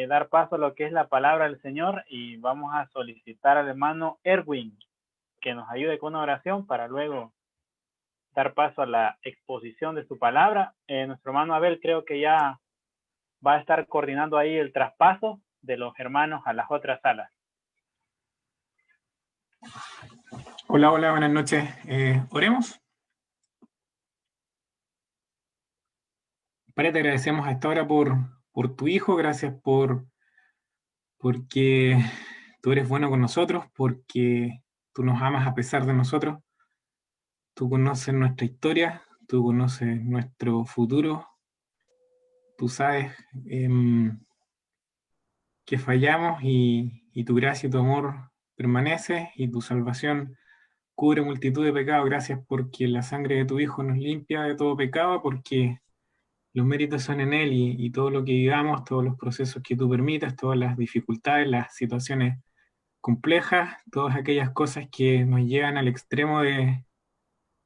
dar paso a lo que es la palabra del Señor y vamos a solicitar al hermano Erwin que nos ayude con una oración para luego dar paso a la exposición de su palabra. Nuestro hermano Abel creo que ya va a estar coordinando ahí el traspaso de los hermanos a las otras salas. Hola, hola, buenas noches. ¿Oremos? Padre, te agradecemos a esta hora por tu Hijo, gracias porque tú eres bueno con nosotros, porque tú nos amas a pesar de nosotros, tú conoces nuestra historia, tú conoces nuestro futuro, tú sabes que fallamos y tu gracia y tu amor permanece y tu salvación cubre multitud de pecados. Gracias porque la sangre de tu Hijo nos limpia de todo pecado, porque los méritos son en Él y todo lo que vivamos, todos los procesos que tú permitas, todas las dificultades, las situaciones complejas, todas aquellas cosas que nos llegan al extremo de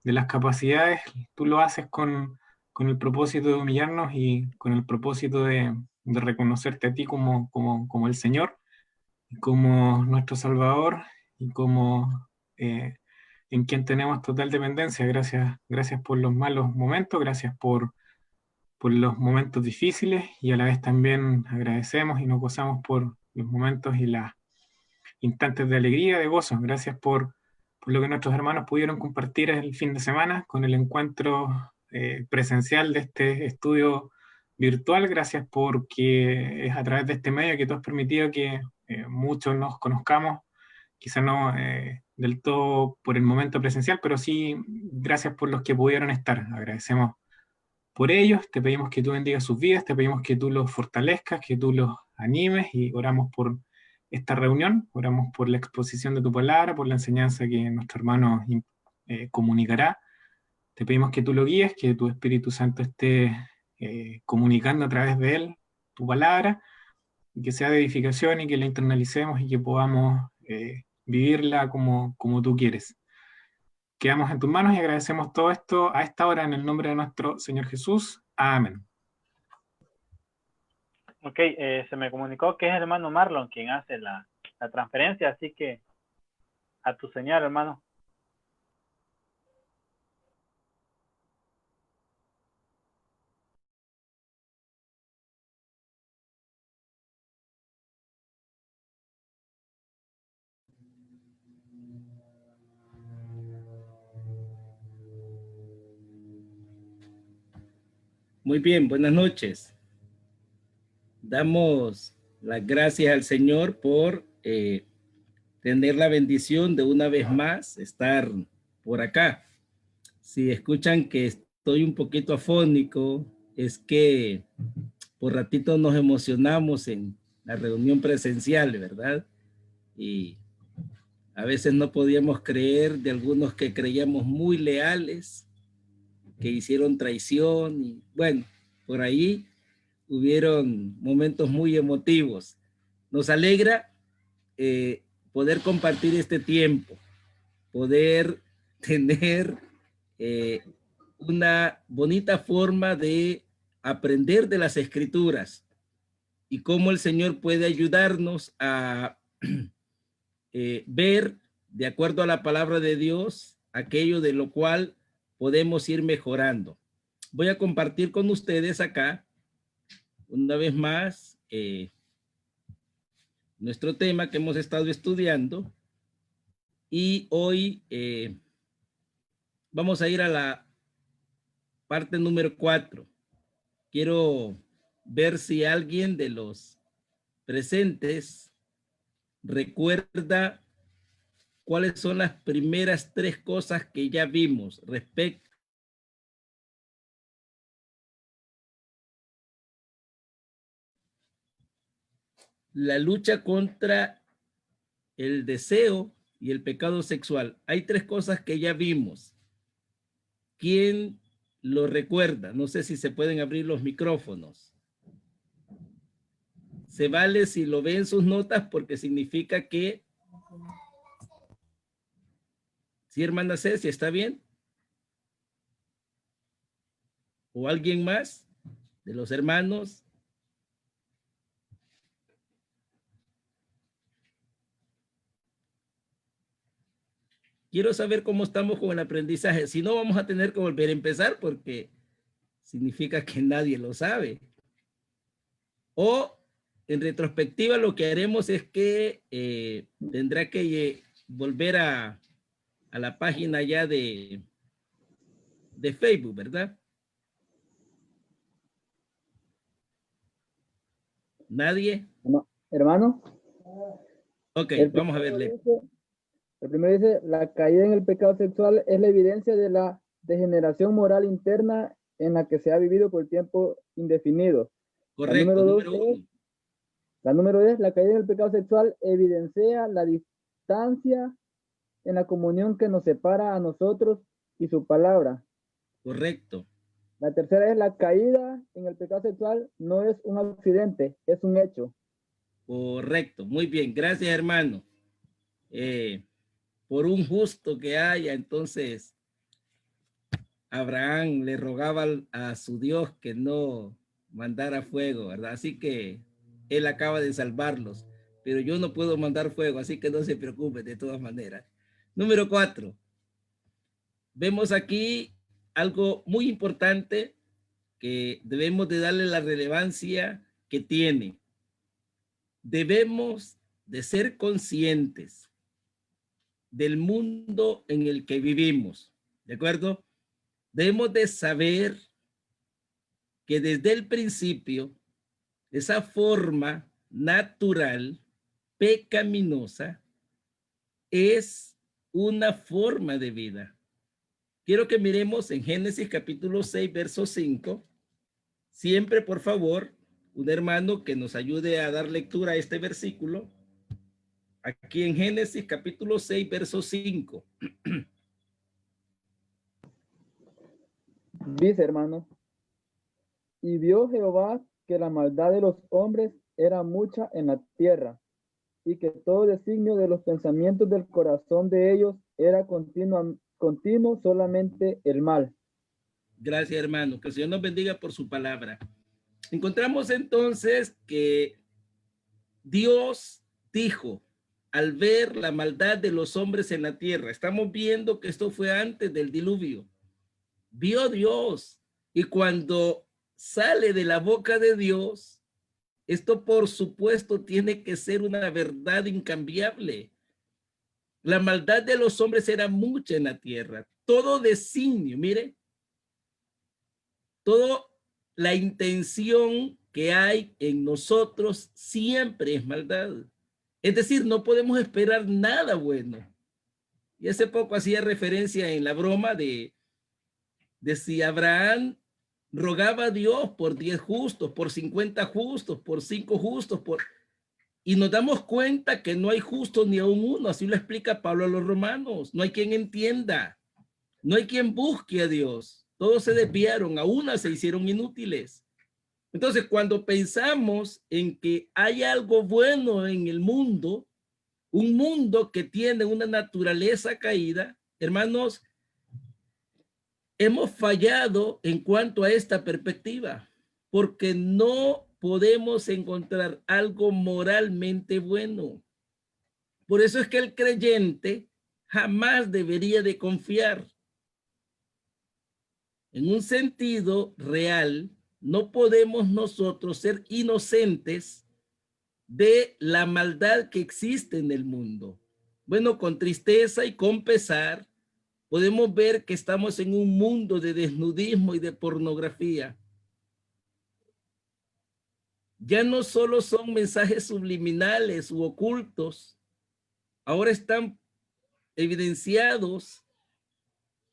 las capacidades, tú lo haces con el propósito de humillarnos y con el propósito de reconocerte a ti como el Señor, como nuestro Salvador y como en quien tenemos total dependencia. Gracias por los malos momentos, gracias por los momentos difíciles y a la vez también agradecemos y nos gozamos por los momentos y los instantes de alegría, de gozo. Gracias por lo que nuestros hermanos pudieron compartir el fin de semana con el encuentro presencial de este estudio virtual. Gracias porque es a través de este medio que tú has permitido que muchos nos conozcamos, quizá no del todo por el momento presencial, pero sí gracias por los que pudieron estar. Agradecemos por ellos, te pedimos que tú bendigas sus vidas, te pedimos que tú los fortalezcas, que tú los animes y oramos por esta reunión, oramos por la exposición de tu palabra, por la enseñanza que nuestro hermano comunicará. Te pedimos que tú lo guíes, que tu Espíritu Santo esté comunicando a través de él tu palabra, y que sea de edificación y que la internalicemos y que podamos vivirla como tú quieres. Quedamos en tus manos y agradecemos todo esto a esta hora en el nombre de nuestro Señor Jesús. Amén. Ok, se me comunicó que es el hermano Marlon quien hace la transferencia, así que a tu señal, hermano. Muy bien, buenas noches. Damos las gracias al Señor por tener la bendición de una vez más estar por acá. Si escuchan que estoy un poquito afónico, es que por ratito nos emocionamos en la reunión presencial, ¿verdad? Y a veces no podíamos creer de algunos que creíamos muy leales, que hicieron traición y bueno, por ahí hubieron momentos muy emotivos. Nos alegra poder compartir este tiempo, poder tener una bonita forma de aprender de las escrituras y cómo el Señor puede ayudarnos a ver, de acuerdo a la palabra de Dios, aquello de lo cual podemos ir mejorando. Voy a compartir con ustedes acá, una vez más, nuestro tema que hemos estado estudiando y hoy vamos a ir a la parte número 4. Quiero ver si alguien de los presentes recuerda cuáles son las primeras 3 cosas que ya vimos respecto la lucha contra el deseo y el pecado sexual. Hay 3 cosas que ya vimos. ¿Quién lo recuerda? No sé si se pueden abrir los micrófonos. Se vale si lo ven sus notas porque significa que... ¿Sí, hermana Ceci, está bien? ¿O alguien más de los hermanos? quiero saber cómo estamos con el aprendizaje. Si no, vamos a tener que volver a empezar porque significa que nadie lo sabe. O en retrospectiva lo que haremos es que tendrá que volver a la página ya de Facebook, ¿verdad? ¿Nadie? No, hermano. Ok, vamos a verle. El primero dice, la caída en el pecado sexual es la evidencia de la degeneración moral interna en la que se ha vivido por tiempo indefinido. Correcto, la número 10, la caída en el pecado sexual evidencia la distancia en la comunión que nos separa a nosotros y su palabra. Correcto. La tercera es la caída en el pecado sexual no es un accidente, es un hecho. Correcto, muy bien, gracias hermano. Por un justo que haya, entonces Abraham le rogaba a su Dios que no mandara fuego, ¿verdad? Así que él acaba de salvarlos, pero yo no puedo mandar fuego, así que no se preocupe de todas maneras. Número 4. Vemos aquí algo muy importante que debemos de darle la relevancia que tiene. Debemos de ser conscientes del mundo en el que vivimos, ¿de acuerdo? Debemos de saber que desde el principio, esa forma natural, pecaminosa, es una forma de vida. Quiero que miremos en Génesis capítulo 6, verso 5. Siempre, por favor, un hermano que nos ayude a dar lectura a este versículo. Aquí en Génesis capítulo 6, verso 5. Dice, hermano, y vio Jehová que la maldad de los hombres era mucha en la tierra, y que todo designio de los pensamientos del corazón de ellos era continuo solamente el mal. Gracias, hermano. Que el Señor nos bendiga por su palabra. Encontramos entonces que Dios dijo, al ver la maldad de los hombres en la tierra, estamos viendo que esto fue antes del diluvio, vio Dios, y cuando sale de la boca de Dios, esto por supuesto tiene que ser una verdad incambiable. La maldad de los hombres era mucha en la tierra, todo designio, mire, toda la intención que hay en nosotros siempre es maldad. Es decir, no podemos esperar nada bueno. Y hace poco hacía referencia en la broma de si Abraham rogaba a Dios por 10 justos, por 50 justos, por 5 justos, y nos damos cuenta que no hay justos ni aún uno. Así lo explica Pablo a los romanos. No hay quien entienda, no hay quien busque a Dios. Todos se desviaron, a una se hicieron inútiles. Entonces, cuando pensamos en que hay algo bueno en el mundo, un mundo que tiene una naturaleza caída, hermanos, hemos fallado en cuanto a esta perspectiva, porque no podemos encontrar algo moralmente bueno. Por eso es que el creyente jamás debería de confiar. En un sentido real, no podemos nosotros ser inocentes de la maldad que existe en el mundo. Bueno, con tristeza y con pesar, podemos ver que estamos en un mundo de desnudismo y de pornografía. Ya no solo son mensajes subliminales u ocultos, ahora están evidenciados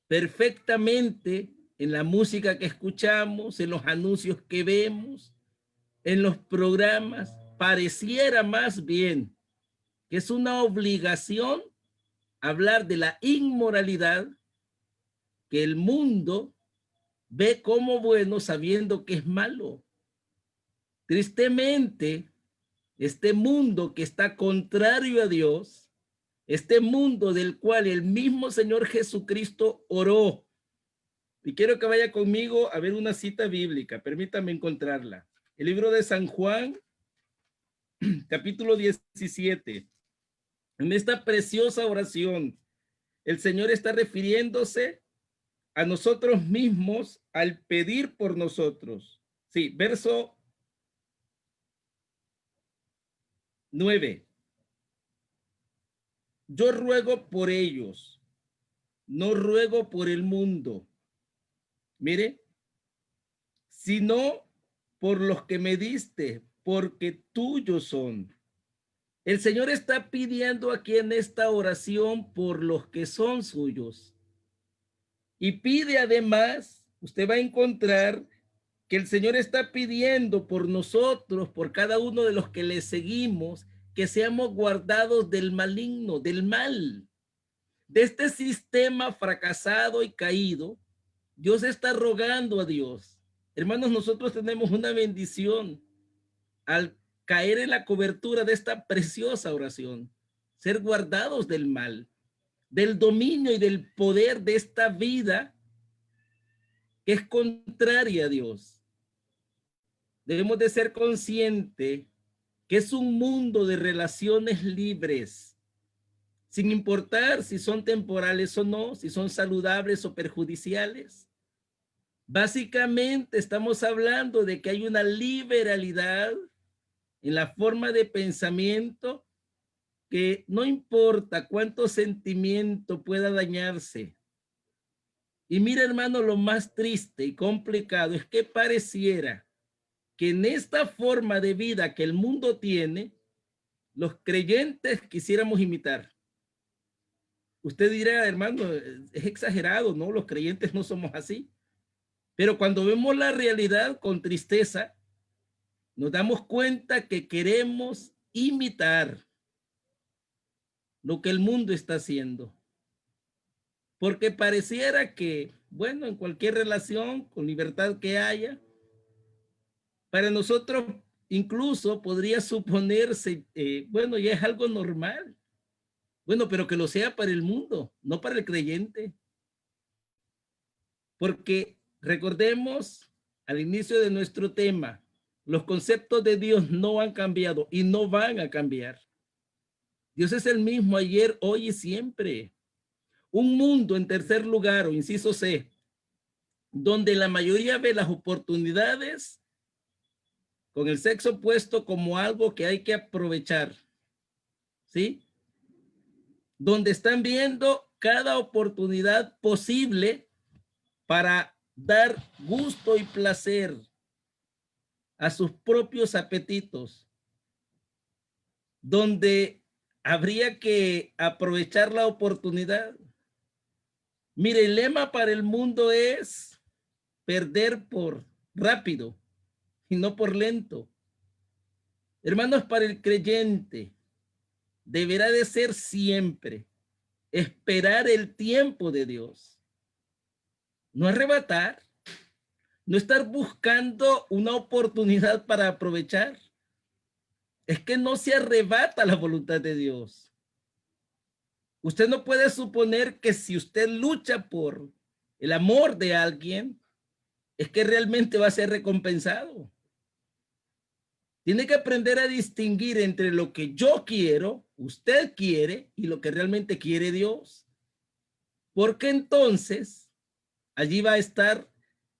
perfectamente en la música que escuchamos, en los anuncios que vemos, en los programas. Pareciera más bien que es una obligación hablar de la inmoralidad que el mundo ve como bueno sabiendo que es malo. Tristemente, este mundo que está contrario a Dios, este mundo del cual el mismo Señor Jesucristo oró. Y quiero que vaya conmigo a ver una cita bíblica, permítame encontrarla. El libro de San Juan, capítulo 17. En esta preciosa oración, el Señor está refiriéndose a nosotros mismos al pedir por nosotros. Sí, verso 9. Yo ruego por ellos, no ruego por el mundo. Mire, sino por los que me diste, porque tuyos son. El Señor está pidiendo aquí en esta oración por los que son suyos. Y pide además, usted va a encontrar que el Señor está pidiendo por nosotros, por cada uno de los que le seguimos, que seamos guardados del maligno, del mal, de este sistema fracasado y caído. Dios está rogando a Dios. Hermanos, nosotros tenemos una bendición al caer en la cobertura de esta preciosa oración, ser guardados del mal, del dominio y del poder de esta vida que es contraria a Dios. Debemos de ser conscientes que es un mundo de relaciones libres, sin importar si son temporales o no, si son saludables o perjudiciales. Básicamente estamos hablando de que hay una liberalidad en la forma de pensamiento que no importa cuánto sentimiento pueda dañarse. Y mira, hermano, lo más triste y complicado es que pareciera que en esta forma de vida que el mundo tiene, los creyentes quisiéramos imitar. Usted dirá, hermano, es exagerado, ¿no? Los creyentes no somos así. Pero cuando vemos la realidad con tristeza, nos damos cuenta que queremos imitar lo que el mundo está haciendo. Porque pareciera que, bueno, en cualquier relación, con libertad que haya, para nosotros incluso podría suponerse, bueno, ya es algo normal. Bueno, pero que lo sea para el mundo, no para el creyente. Porque recordemos al inicio de nuestro tema, los conceptos de Dios no han cambiado y no van a cambiar. Dios es el mismo ayer, hoy y siempre. Un mundo, en tercer lugar, o inciso C, donde la mayoría ve las oportunidades con el sexo opuesto como algo que hay que aprovechar, ¿sí? Donde están viendo cada oportunidad posible para dar gusto y placer a sus propios apetitos, donde habría que aprovechar la oportunidad. Mire, el lema para el mundo es perder por rápido y no por lento. Hermanos, para el creyente deberá de ser siempre esperar el tiempo de Dios, no arrebatar, no estar buscando una oportunidad para aprovechar. Es que no se arrebata la voluntad de Dios. Usted no puede suponer que si usted lucha por el amor de alguien, es que realmente va a ser recompensado. Tiene que aprender a distinguir entre lo que yo quiero, usted quiere, y lo que realmente quiere Dios. Porque entonces allí va a estar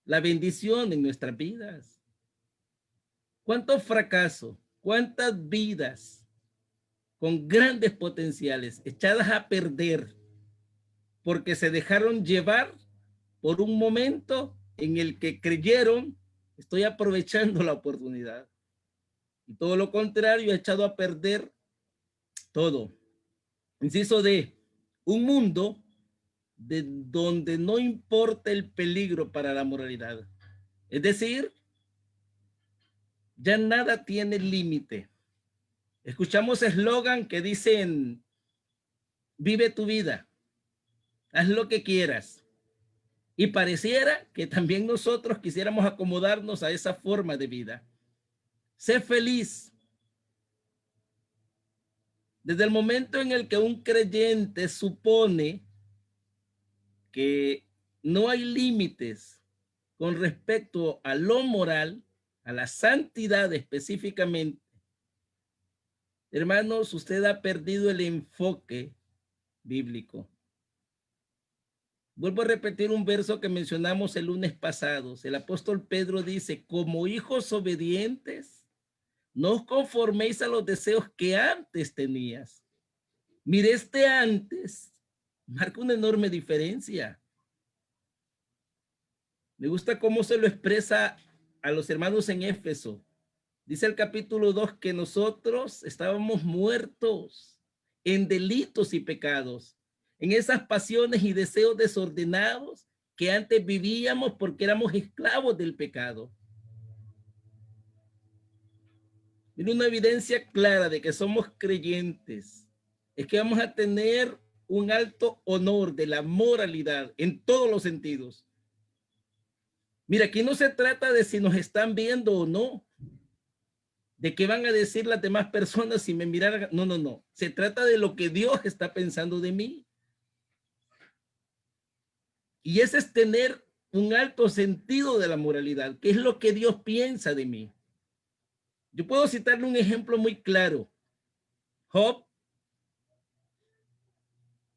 la bendición en nuestras vidas. ¿Cuánto fracaso? ¿Cuántas vidas con grandes potenciales echadas a perder porque se dejaron llevar por un momento en el que creyeron, estoy aprovechando la oportunidad? Y todo lo contrario, ha echado a perder todo. Inciso D, un mundo de donde no importa el peligro para la moralidad. Es decir, ya nada tiene límite. Escuchamos eslogan que dicen, vive tu vida, haz lo que quieras. Y pareciera que también nosotros quisiéramos acomodarnos a esa forma de vida. Sé feliz. Desde el momento en el que un creyente supone que no hay límites con respecto a lo moral, a la santidad específicamente, hermanos, usted ha perdido el enfoque bíblico. Vuelvo a repetir un verso que mencionamos el lunes pasado. El apóstol Pedro dice, como hijos obedientes, no os conforméis a los deseos que antes tenías. Mire, este antes marca una enorme diferencia. Me gusta cómo se lo expresa a los hermanos en Éfeso. Dice el capítulo 2 que nosotros estábamos muertos en delitos y pecados, en esas pasiones y deseos desordenados que antes vivíamos porque éramos esclavos del pecado. Mira, una evidencia clara de que somos creyentes es que vamos a tener un alto honor de la moralidad en todos los sentidos. Mira, aquí no se trata de si nos están viendo o no, de qué van a decir las demás personas si me miraran. No, no, no. Se trata de lo que Dios está pensando de mí. Y ese es tener un alto sentido de la moralidad, que es lo que Dios piensa de mí. Yo puedo citarle un ejemplo muy claro. Job,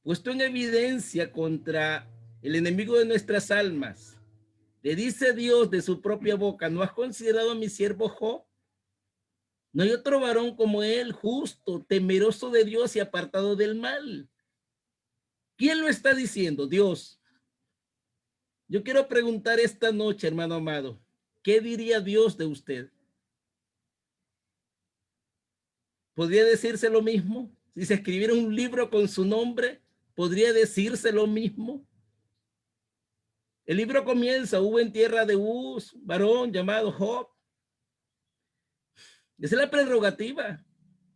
puesto en evidencia contra el enemigo de nuestras almas, le dice Dios de su propia boca, ¿no has considerado a mi siervo Job? No hay otro varón como él, justo, temeroso de Dios y apartado del mal. ¿Quién lo está diciendo? Dios. Yo quiero preguntar esta noche, hermano amado, ¿qué diría Dios de usted? ¿Podría decirse lo mismo? Si se escribiera un libro con su nombre, ¿podría decirse lo mismo? El libro comienza, hubo en tierra de Uz, varón llamado Job. Esa es la prerrogativa.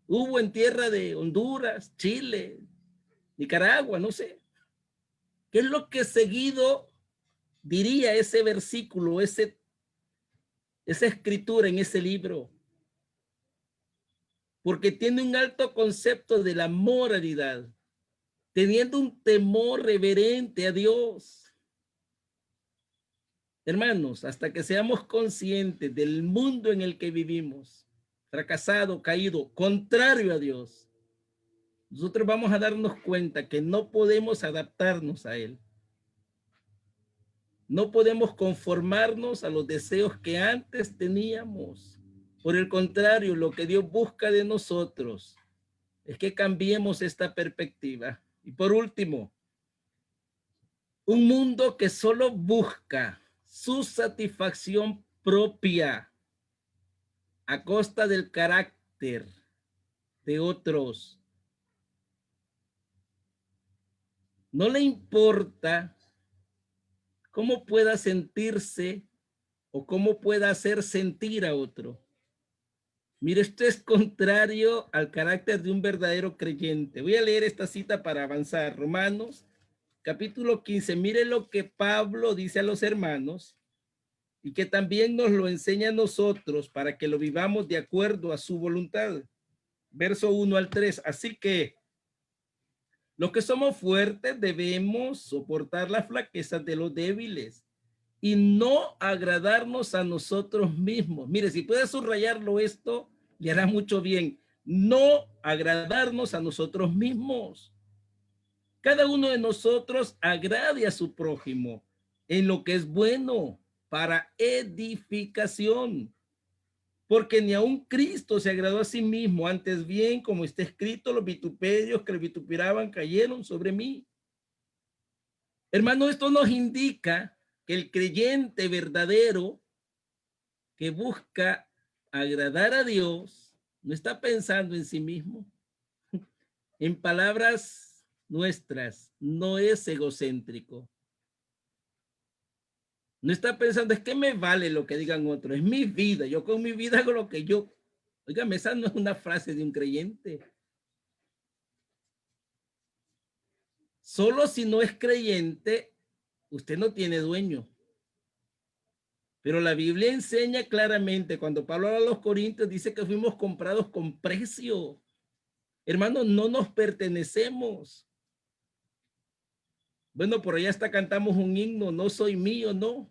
Hubo en tierra de Honduras, Chile, Nicaragua, no sé. ¿Qué es lo que seguido diría ese versículo, esa escritura en ese libro? Porque tiene un alto concepto de la moralidad, teniendo un temor reverente a Dios. Hermanos, hasta que seamos conscientes del mundo en el que vivimos, fracasado, caído, contrario a Dios, nosotros vamos a darnos cuenta que no podemos adaptarnos a Él. No podemos conformarnos a los deseos que antes teníamos. Por el contrario, lo que Dios busca de nosotros es que cambiemos esta perspectiva. Y por último, un mundo que solo busca su satisfacción propia a costa del carácter de otros. No le importa cómo pueda sentirse o cómo pueda hacer sentir a otro. Mire, esto es contrario al carácter de un verdadero creyente. Voy a leer esta cita para avanzar. Romanos, capítulo 15. Mire lo que Pablo dice a los hermanos y que también nos lo enseña a nosotros para que lo vivamos de acuerdo a su voluntad. Verso 1 al 3. Así que los que somos fuertes debemos soportar las flaquezas de los débiles y no agradarnos a nosotros mismos. Mire, si puede subrayarlo esto, le hará mucho bien. No agradarnos a nosotros mismos. Cada uno de nosotros agrade a su prójimo en lo que es bueno para edificación. Porque ni aun Cristo se agradó a sí mismo, antes bien, como está escrito, los vituperios que le vituperaban cayeron sobre mí. Hermano, esto nos indica que el creyente verdadero que busca agradar a Dios no está pensando en sí mismo. En palabras nuestras, no es egocéntrico. No está pensando, es que me vale lo que digan otros, es mi vida, yo con mi vida hago lo que yo. Oigan, esa no es una frase de un creyente. Solo si no es creyente, usted no tiene dueño. Pero la Biblia enseña claramente, cuando Pablo habla a los Corintios, dice que fuimos comprados con precio. Hermanos, no nos pertenecemos. Bueno, por allá hasta cantamos un himno, no soy mío, no.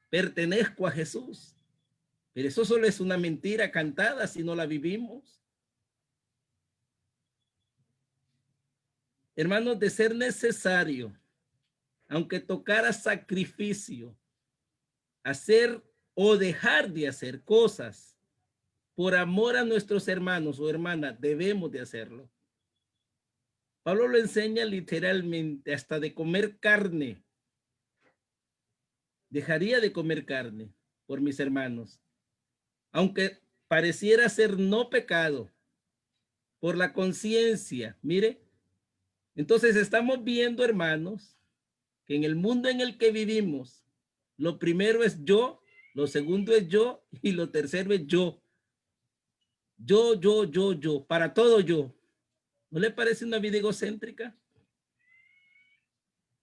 Pertenezco a Jesús. Pero eso solo es una mentira cantada si no la vivimos. Hermanos, de ser necesario aunque tocara sacrificio, hacer o dejar de hacer cosas por amor a nuestros hermanos o hermanas, debemos de hacerlo. Pablo lo enseña literalmente, hasta de comer carne. Dejaría de comer carne por mis hermanos, aunque pareciera ser no pecado, por la conciencia. Mire, entonces estamos viendo, hermanos, que en el mundo en el que vivimos, lo primero es yo, lo segundo es yo y lo tercero es yo. Yo, para todo yo. ¿No le parece una vida egocéntrica?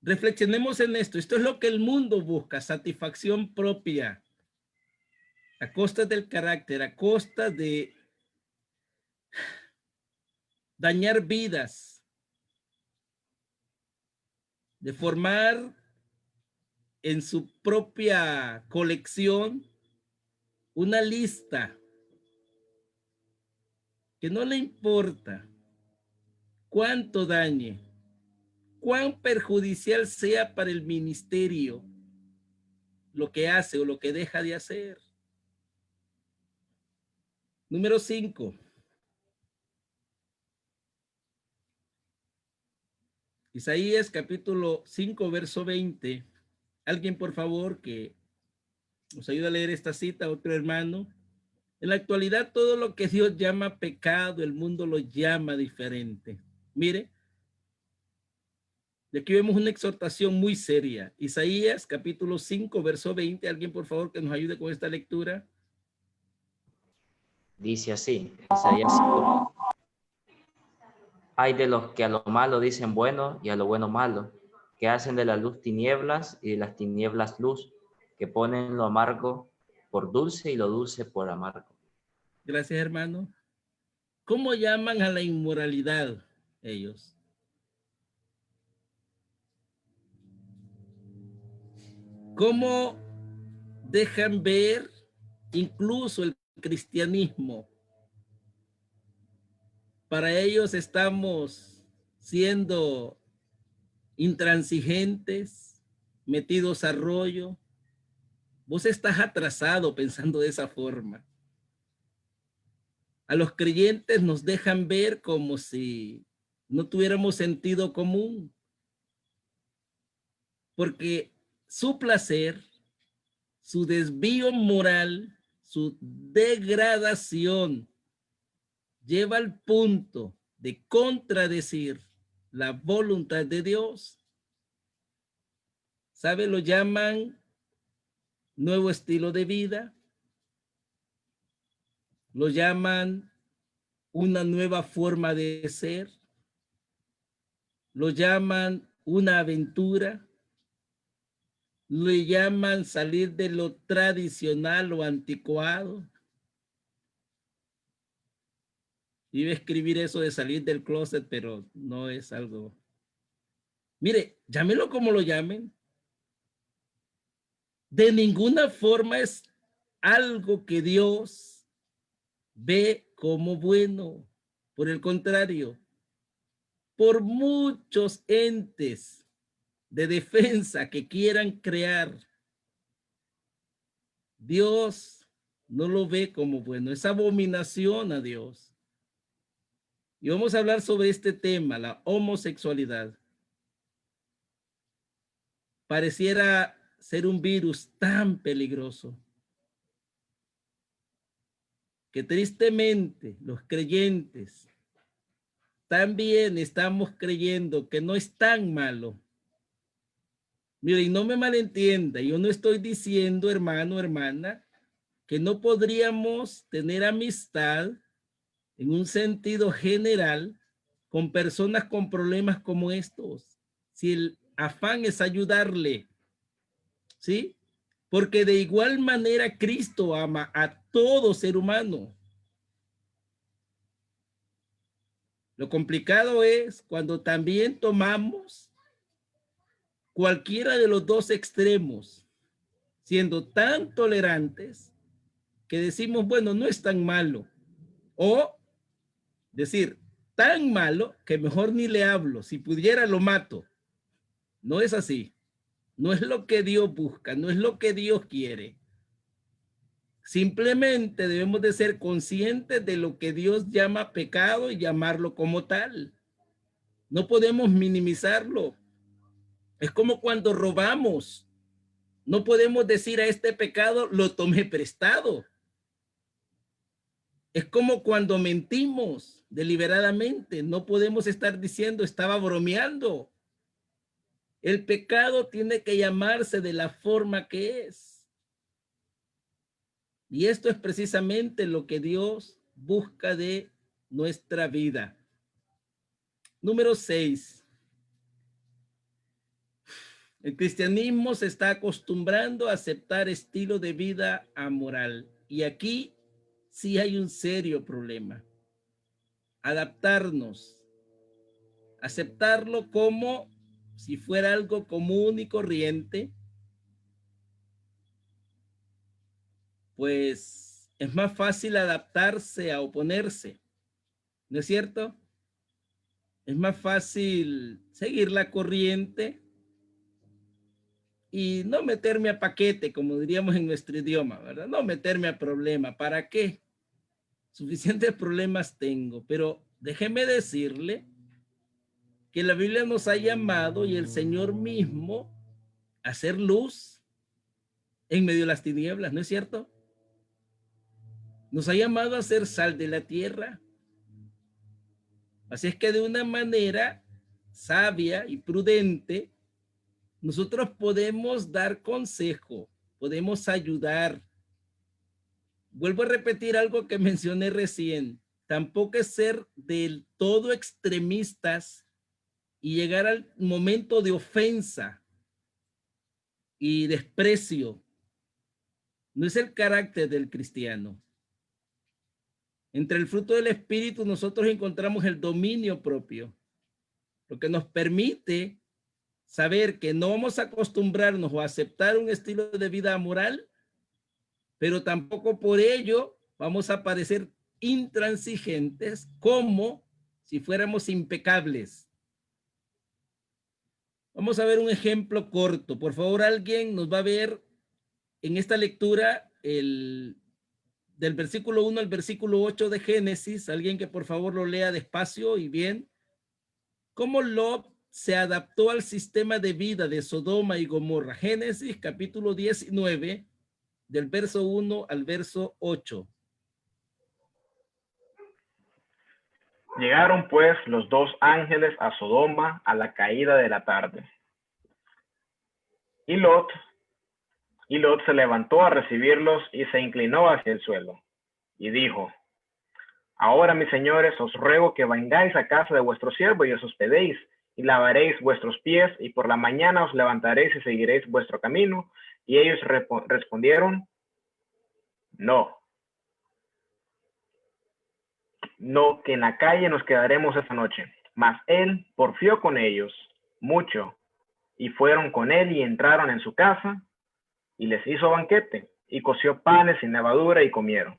Reflexionemos en esto. Esto es lo que el mundo busca, satisfacción propia, a costa del carácter, a costa de dañar vidas, de formar en su propia colección una lista que no le importa cuánto dañe, cuán perjudicial sea para el ministerio lo que hace o lo que deja de hacer. Número 5. Isaías capítulo 5, verso 20. Alguien, por favor, que nos ayude a leer esta cita, otro hermano. En la actualidad, todo lo que Dios llama pecado, el mundo lo llama diferente. Mire, de aquí vemos una exhortación muy seria. Isaías capítulo 5, verso 20. Alguien, por favor, que nos ayude con esta lectura. Dice así, Isaías 5. Hay de los que a lo malo dicen bueno y a lo bueno malo, que hacen de la luz tinieblas y de las tinieblas luz, que ponen lo amargo por dulce y lo dulce por amargo. Gracias, hermano. ¿Cómo llaman a la inmoralidad ellos? ¿Cómo dejan ver incluso el cristianismo? Para ellos estamos siendo intransigentes, metidos a rollo. Vos estás atrasado pensando de esa forma. A los creyentes nos dejan ver como si no tuviéramos sentido común, porque su placer, su desvío moral, su degradación lleva al punto de contradecir la voluntad de Dios. ¿Sabe? Lo llaman nuevo estilo de vida. Lo llaman una nueva forma de ser. Lo llaman una aventura. Lo llaman salir de lo tradicional o anticuado. Iba a escribir eso de salir del closet, pero no es algo. Mire, llámelo como lo llamen. De ninguna forma es algo que Dios ve como bueno. Por el contrario, por muchos entes de defensa que quieran crear, Dios no lo ve como bueno. Es abominación a Dios. Y vamos a hablar sobre este tema, la homosexualidad. Pareciera ser un virus tan peligroso que tristemente los creyentes también estamos creyendo que no es tan malo. Mire, y no me malentienda, yo no estoy diciendo, hermano, hermana, que no podríamos tener amistad en un sentido general con personas con problemas como estos, si el afán es ayudarle, ¿sí? Porque de igual manera Cristo ama a todo ser humano. Lo complicado es cuando también tomamos cualquiera de los dos extremos, siendo tan tolerantes que decimos, bueno, no es tan malo. O decir, tan malo que mejor ni le hablo. Si pudiera, lo mato. No es así. No es lo que Dios busca, no es lo que Dios quiere. Simplemente debemos de ser conscientes de lo que Dios llama pecado y llamarlo como tal. No podemos minimizarlo. Es como cuando robamos. No podemos decir a este pecado lo tomé prestado. Es como cuando mentimos deliberadamente. No podemos estar diciendo estaba bromeando. El pecado tiene que llamarse de la forma que es. Y esto es precisamente lo que Dios busca de nuestra vida. Número 6. El cristianismo se está acostumbrando a aceptar estilo de vida amoral. Y aquí sí hay un serio problema. Adaptarnos. Aceptarlo como si fuera algo común y corriente. Pues es más fácil adaptarse a oponerse. ¿No es cierto? Es más fácil seguir la corriente y no meterme a paquete, como diríamos en nuestro idioma, ¿verdad? No meterme a problema. ¿Para qué? Suficientes problemas tengo, pero déjeme decirle que la Biblia nos ha llamado y el Señor mismo a hacer luz en medio de las tinieblas, ¿no es cierto? Nos ha llamado a ser sal de la tierra. Así es que de una manera sabia y prudente, nosotros podemos dar consejo, podemos ayudar. Vuelvo a repetir algo que mencioné recién. Tampoco es ser del todo extremistas y llegar al momento de ofensa y desprecio. No es el carácter del cristiano. Entre el fruto del Espíritu nosotros encontramos el dominio propio, lo que nos permite saber que no vamos a acostumbrarnos o a aceptar un estilo de vida amoral, pero tampoco por ello vamos a parecer intransigentes como si fuéramos impecables. Vamos a ver un ejemplo corto. Por favor, alguien nos va a ver en esta lectura del versículo 1 al versículo 8 de Génesis. Alguien que por favor lo lea despacio y bien. ¿Cómo Lot se adaptó al sistema de vida de Sodoma y Gomorra? Génesis capítulo 19, del verso 1 al verso 8. Llegaron pues los dos ángeles a Sodoma a la caída de la tarde. Y Lot se levantó a recibirlos y se inclinó hacia el suelo. Y dijo: Ahora, mis señores, os ruego que vengáis a casa de vuestro siervo y os hospedéis, y lavaréis vuestros pies, y por la mañana os levantaréis y seguiréis vuestro camino. Y ellos respondieron: No, que en la calle nos quedaremos esta noche. Mas él porfió con ellos mucho, y fueron con él y entraron en su casa, y les hizo banquete, y coció panes sin levadura, y comieron.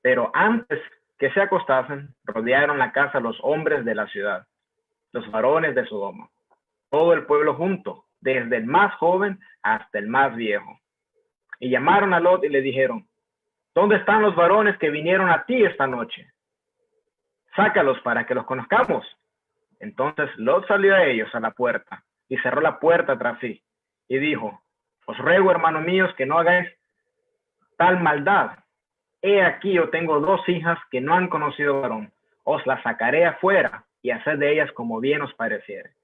Pero antes que se acostasen, rodearon la casa los hombres de la ciudad, los varones de Sodoma, todo el pueblo junto, desde el más joven hasta el más viejo. Y llamaron a Lot y le dijeron: ¿Dónde están los varones que vinieron a ti esta noche? Sácalos para que los conozcamos. Entonces Lot salió a ellos a la puerta y cerró la puerta tras sí, y dijo: Os ruego, hermanos míos, que no hagáis tal maldad. He aquí yo tengo dos hijas que no han conocido varón. Os las sacaré afuera y haced de ellas como bien os pareciere.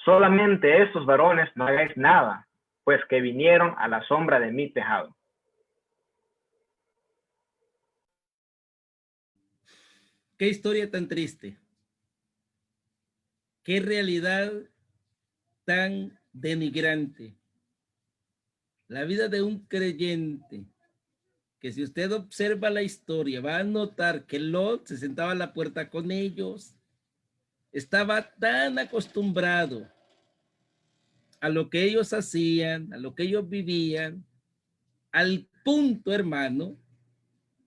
Solamente estos varones no hagáis nada, pues que vinieron a la sombra de mi tejado. Qué historia tan triste. Qué realidad tan denigrante. La vida de un creyente, que si usted observa la historia, va a notar que Lot se sentaba a la puerta con ellos. Estaba tan acostumbrado a lo que ellos hacían, a lo que ellos vivían, al punto, hermano,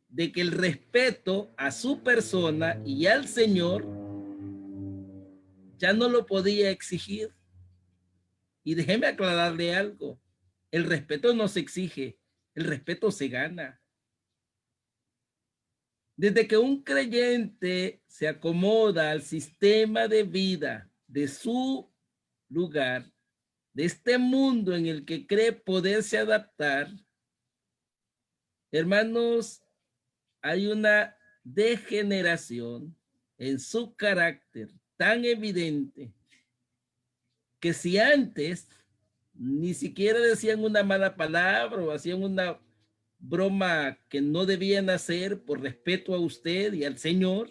de que el respeto a su persona y al Señor ya no lo podía exigir. Y déjeme aclararle algo. El respeto no se exige, el respeto se gana. Desde que un creyente se acomoda al sistema de vida de su lugar, de este mundo en el que cree poderse adaptar, hermanos, hay una degeneración en su carácter tan evidente que si antes ni siquiera decían una mala palabra o hacían una broma que no debían hacer por respeto a usted y al Señor,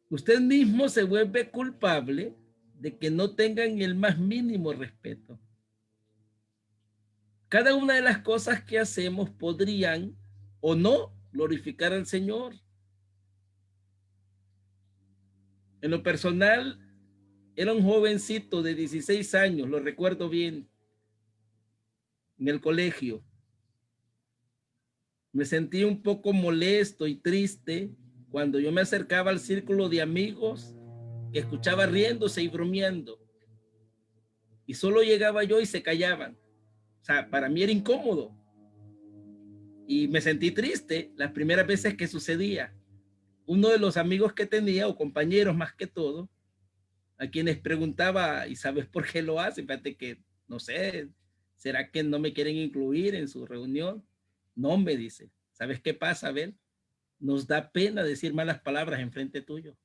usted mismo se vuelve culpable de que no tengan el más mínimo respeto. Cada una de las cosas que hacemos podrían o no glorificar al Señor. En lo personal, era un jovencito de 16 años, lo recuerdo bien, en el colegio. Me sentí un poco molesto y triste cuando yo me acercaba al círculo de amigos que escuchaba riéndose y bromeando. Y solo llegaba yo y se callaban. O sea, para mí era incómodo. Y me sentí triste las primeras veces que sucedía. Uno de los amigos que tenía, o compañeros más que todo, a quienes preguntaba, ¿y sabes por qué lo hacen? Fíjate que, no sé, ¿será que no me quieren incluir en su reunión? No, me dice, ¿sabes qué pasa, Abel? Nos da pena decir malas palabras en frente tuyo.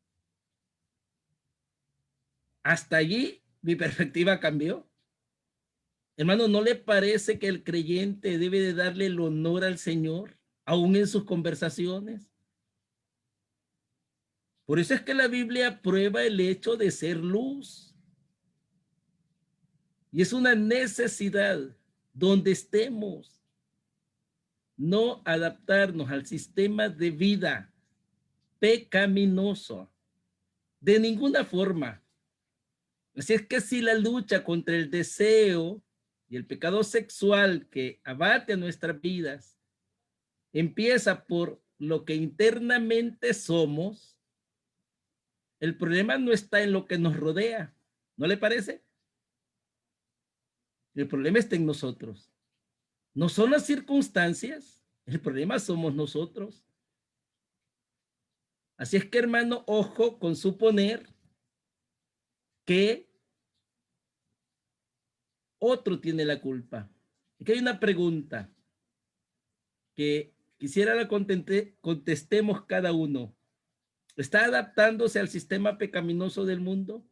Hasta allí mi perspectiva cambió. Hermano, ¿no le parece que el creyente debe de darle el honor al Señor, aún en sus conversaciones? Por eso es que la Biblia aprueba el hecho de ser luz. Y es una necesidad donde estemos, no adaptarnos al sistema de vida pecaminoso, de ninguna forma. Así es que si la lucha contra el deseo y el pecado sexual que abate a nuestras vidas empieza por lo que internamente somos, el problema no está en lo que nos rodea, ¿no le parece? El problema está en nosotros. No son las circunstancias, el problema somos nosotros. Así es que, hermano, ojo con suponer que otro tiene la culpa. Aquí hay una pregunta que quisiera la contestemos cada uno. ¿Está adaptándose al sistema pecaminoso del mundo?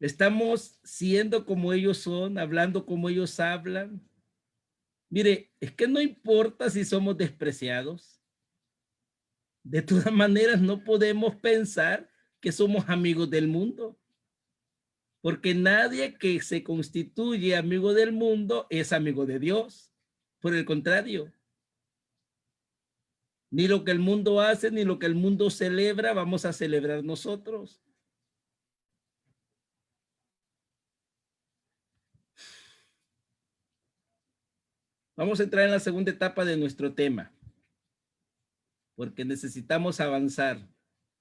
¿Estamos siendo como ellos son, hablando como ellos hablan? Mire, es que no importa si somos despreciados. De todas maneras, no podemos pensar que somos amigos del mundo. Porque nadie que se constituye amigo del mundo es amigo de Dios. Por el contrario, ni lo que el mundo hace, ni lo que el mundo celebra, vamos a celebrar nosotros. Vamos a entrar en la segunda etapa de nuestro tema, porque necesitamos avanzar.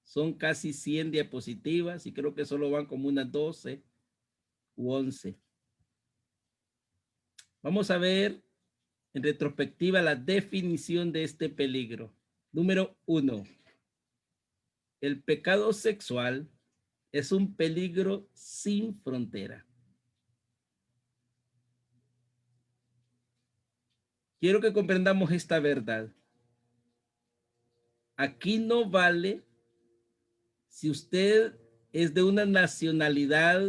Son casi 100 diapositivas y creo que solo van como unas 12 u 11. Vamos a ver en retrospectiva la definición de este peligro. Número 1. El pecado sexual es un peligro sin frontera. Quiero que comprendamos esta verdad. Aquí no vale si usted es de una nacionalidad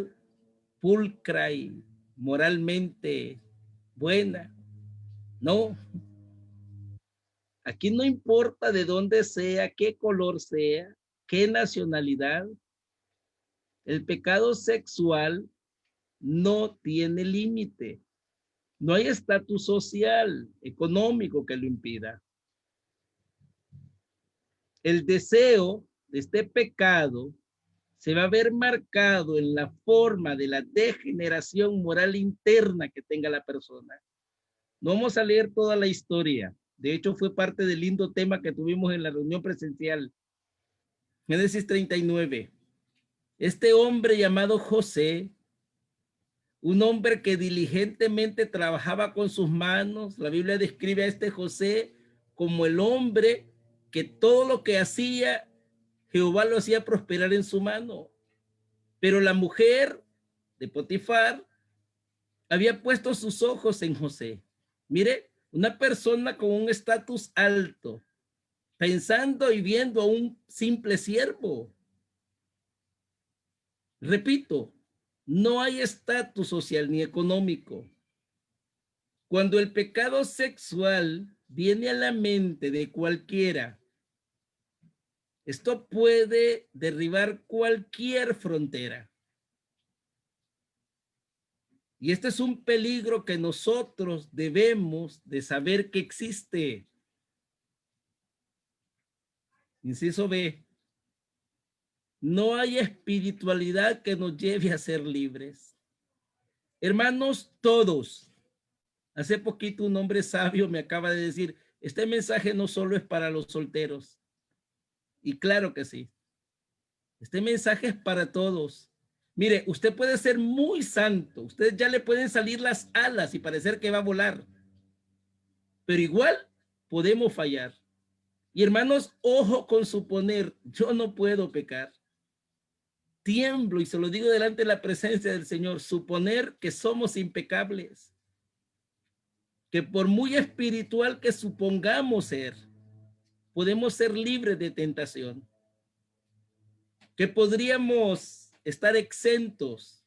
pulcra y moralmente buena. No. Aquí no importa de dónde sea, qué color sea, qué nacionalidad. El pecado sexual no tiene límite. No hay estatus social, económico que lo impida. El deseo de este pecado se va a ver marcado en la forma de la degeneración moral interna que tenga la persona. No vamos a leer toda la historia. De hecho, fue parte del lindo tema que tuvimos en la reunión presencial. Génesis 39. Este hombre llamado José, un hombre que diligentemente trabajaba con sus manos, la Biblia describe a este José como el hombre que todo lo que hacía, Jehová lo hacía prosperar en su mano. Pero la mujer de Potifar había puesto sus ojos en José. Mire, una persona con un estatus alto, pensando y viendo a un simple siervo. Repito, no hay estatus social ni económico. Cuando el pecado sexual viene a la mente de cualquiera, esto puede derribar cualquier frontera. Y este es un peligro que nosotros debemos de saber que existe. Inciso B. No hay espiritualidad que nos lleve a ser libres. Hermanos, todos. Hace poquito un hombre sabio me acaba de decir, este mensaje no solo es para los solteros. Y claro que sí. Este mensaje es para todos. Mire, usted puede ser muy santo. Ustedes ya le pueden salir las alas y parecer que va a volar. Pero igual podemos fallar. Y hermanos, ojo con suponer, yo no puedo pecar. Tiemblo y se lo digo delante de la presencia del Señor, suponer que somos impecables. Que por muy espiritual que supongamos ser, podemos ser libres de tentación. Que podríamos estar exentos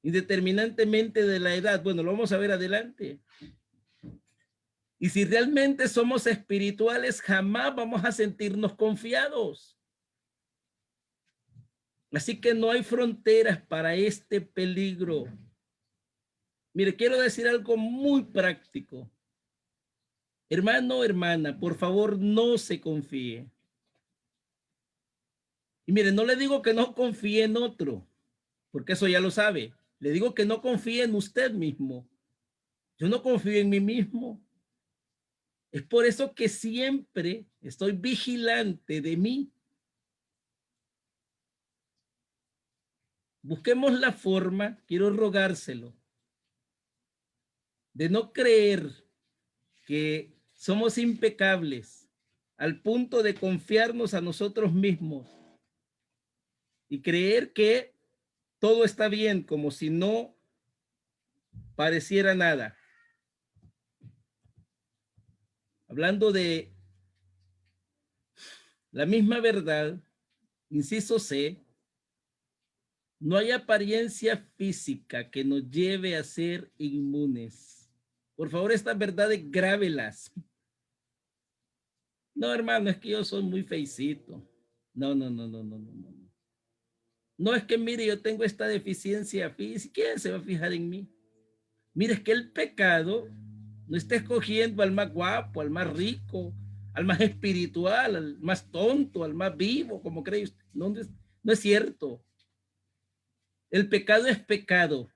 indeterminantemente de la edad. Bueno, lo vamos a ver adelante. Y si realmente somos espirituales, jamás vamos a sentirnos confiados. Así que no hay fronteras para este peligro. Mire, quiero decir algo muy práctico. Hermano, hermana, por favor, no se confíe. Y mire, no le digo que no confíe en otro, porque eso ya lo sabe. Le digo que no confíe en usted mismo. Yo no confío en mí mismo. Es por eso que siempre estoy vigilante de mí. Busquemos la forma, quiero rogárselo, de no creer que somos impecables al punto de confiarnos a nosotros mismos y creer que todo está bien como si no pareciera nada. Hablando de la misma verdad, inciso C, no hay apariencia física que nos lleve a ser inmunes. Por favor, estas verdades grábelas. No, hermano, es que yo soy muy feicito. No. No es que, mire, yo tengo esta deficiencia física. ¿Quién se va a fijar en mí? Mire, es que el pecado no está escogiendo al más guapo, al más rico, al más espiritual, al más tonto, al más vivo, como cree usted. No es cierto. El pecado es pecado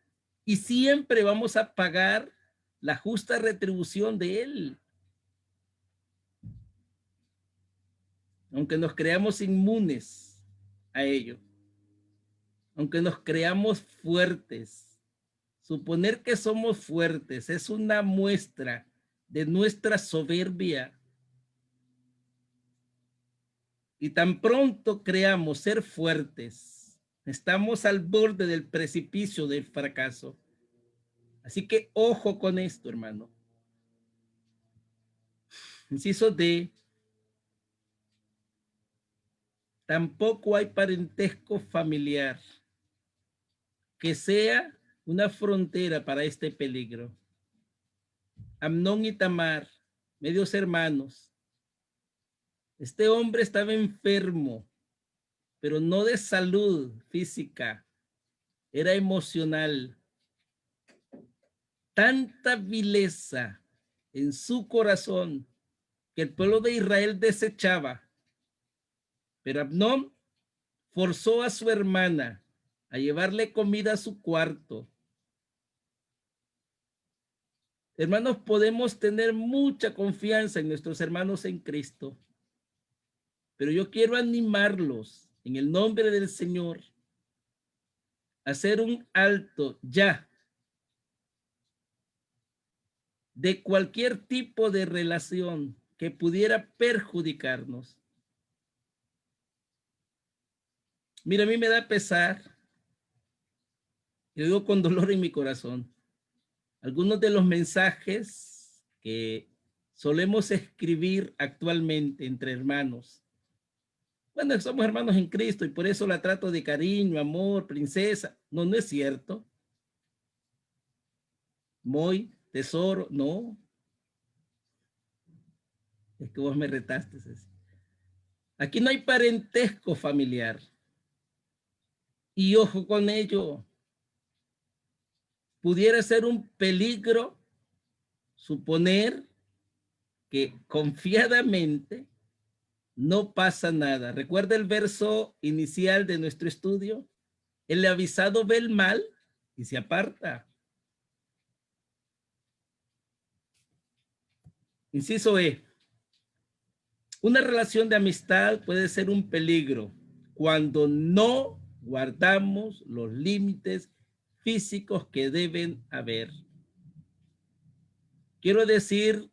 y siempre vamos a pagar la justa retribución de él. Aunque nos creamos inmunes a ello, aunque nos creamos fuertes, suponer que somos fuertes es una muestra de nuestra soberbia. Y tan pronto creamos ser fuertes, estamos al borde del precipicio del fracaso. Así que ojo con esto, hermano. Inciso D. Tampoco hay parentesco familiar que sea una frontera para este peligro. Amnón y Tamar, medios hermanos. Este hombre estaba enfermo, pero no de salud física, era emocional. Tanta vileza en su corazón que el pueblo de Israel desechaba. Pero Amnón forzó a su hermana a llevarle comida a su cuarto. Hermanos, podemos tener mucha confianza en nuestros hermanos en Cristo, pero yo quiero animarlos en el nombre del Señor hacer un alto ya de cualquier tipo de relación que pudiera perjudicarnos. Mira, a mí me da pesar, y lo digo con dolor en mi corazón, algunos de los mensajes que solemos escribir actualmente entre hermanos. Bueno, somos hermanos en Cristo y por eso la trato de cariño, amor, princesa. No, no es cierto. Muy, tesoro, no. Es que vos me retaste. Aquí no hay parentesco familiar. Y ojo con ello. Pudiera ser un peligro suponer que confiadamente no pasa nada. ¿Recuerda el verso inicial de nuestro estudio? El avisado ve el mal y se aparta. Inciso E. Una relación de amistad puede ser un peligro cuando no guardamos los límites físicos que deben haber. Quiero decir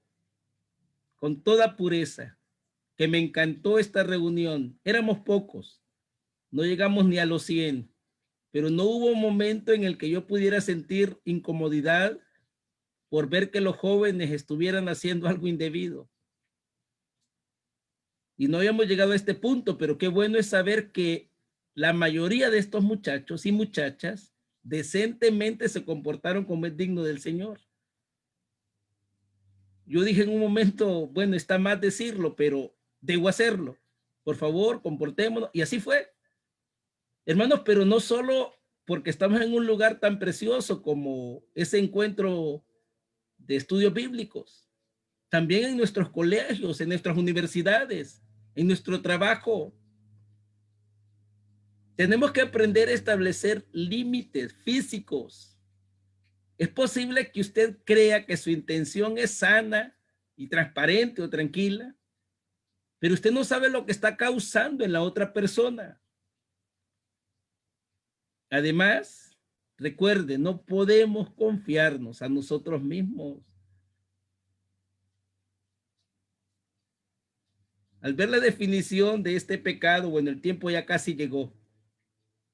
con toda pureza que me encantó esta reunión. Éramos pocos, no llegamos ni a los 100, pero no hubo un momento en el que yo pudiera sentir incomodidad por ver que los jóvenes estuvieran haciendo algo indebido. Y no habíamos llegado a este punto, pero qué bueno es saber que la mayoría de estos muchachos y muchachas decentemente se comportaron como es digno del Señor. Yo dije en un momento, bueno, está más decirlo, pero debo hacerlo. Por favor, comportémonos. Y así fue. Hermanos, pero no solo porque estamos en un lugar tan precioso como ese encuentro de estudios bíblicos, también en nuestros colegios, en nuestras universidades, en nuestro trabajo. Tenemos que aprender a establecer límites físicos. Es posible que usted crea que su intención es sana y transparente o tranquila, pero usted no sabe lo que está causando en la otra persona. Además, recuerde, no podemos confiarnos a nosotros mismos. Al ver la definición de este pecado, bueno, el tiempo ya casi llegó.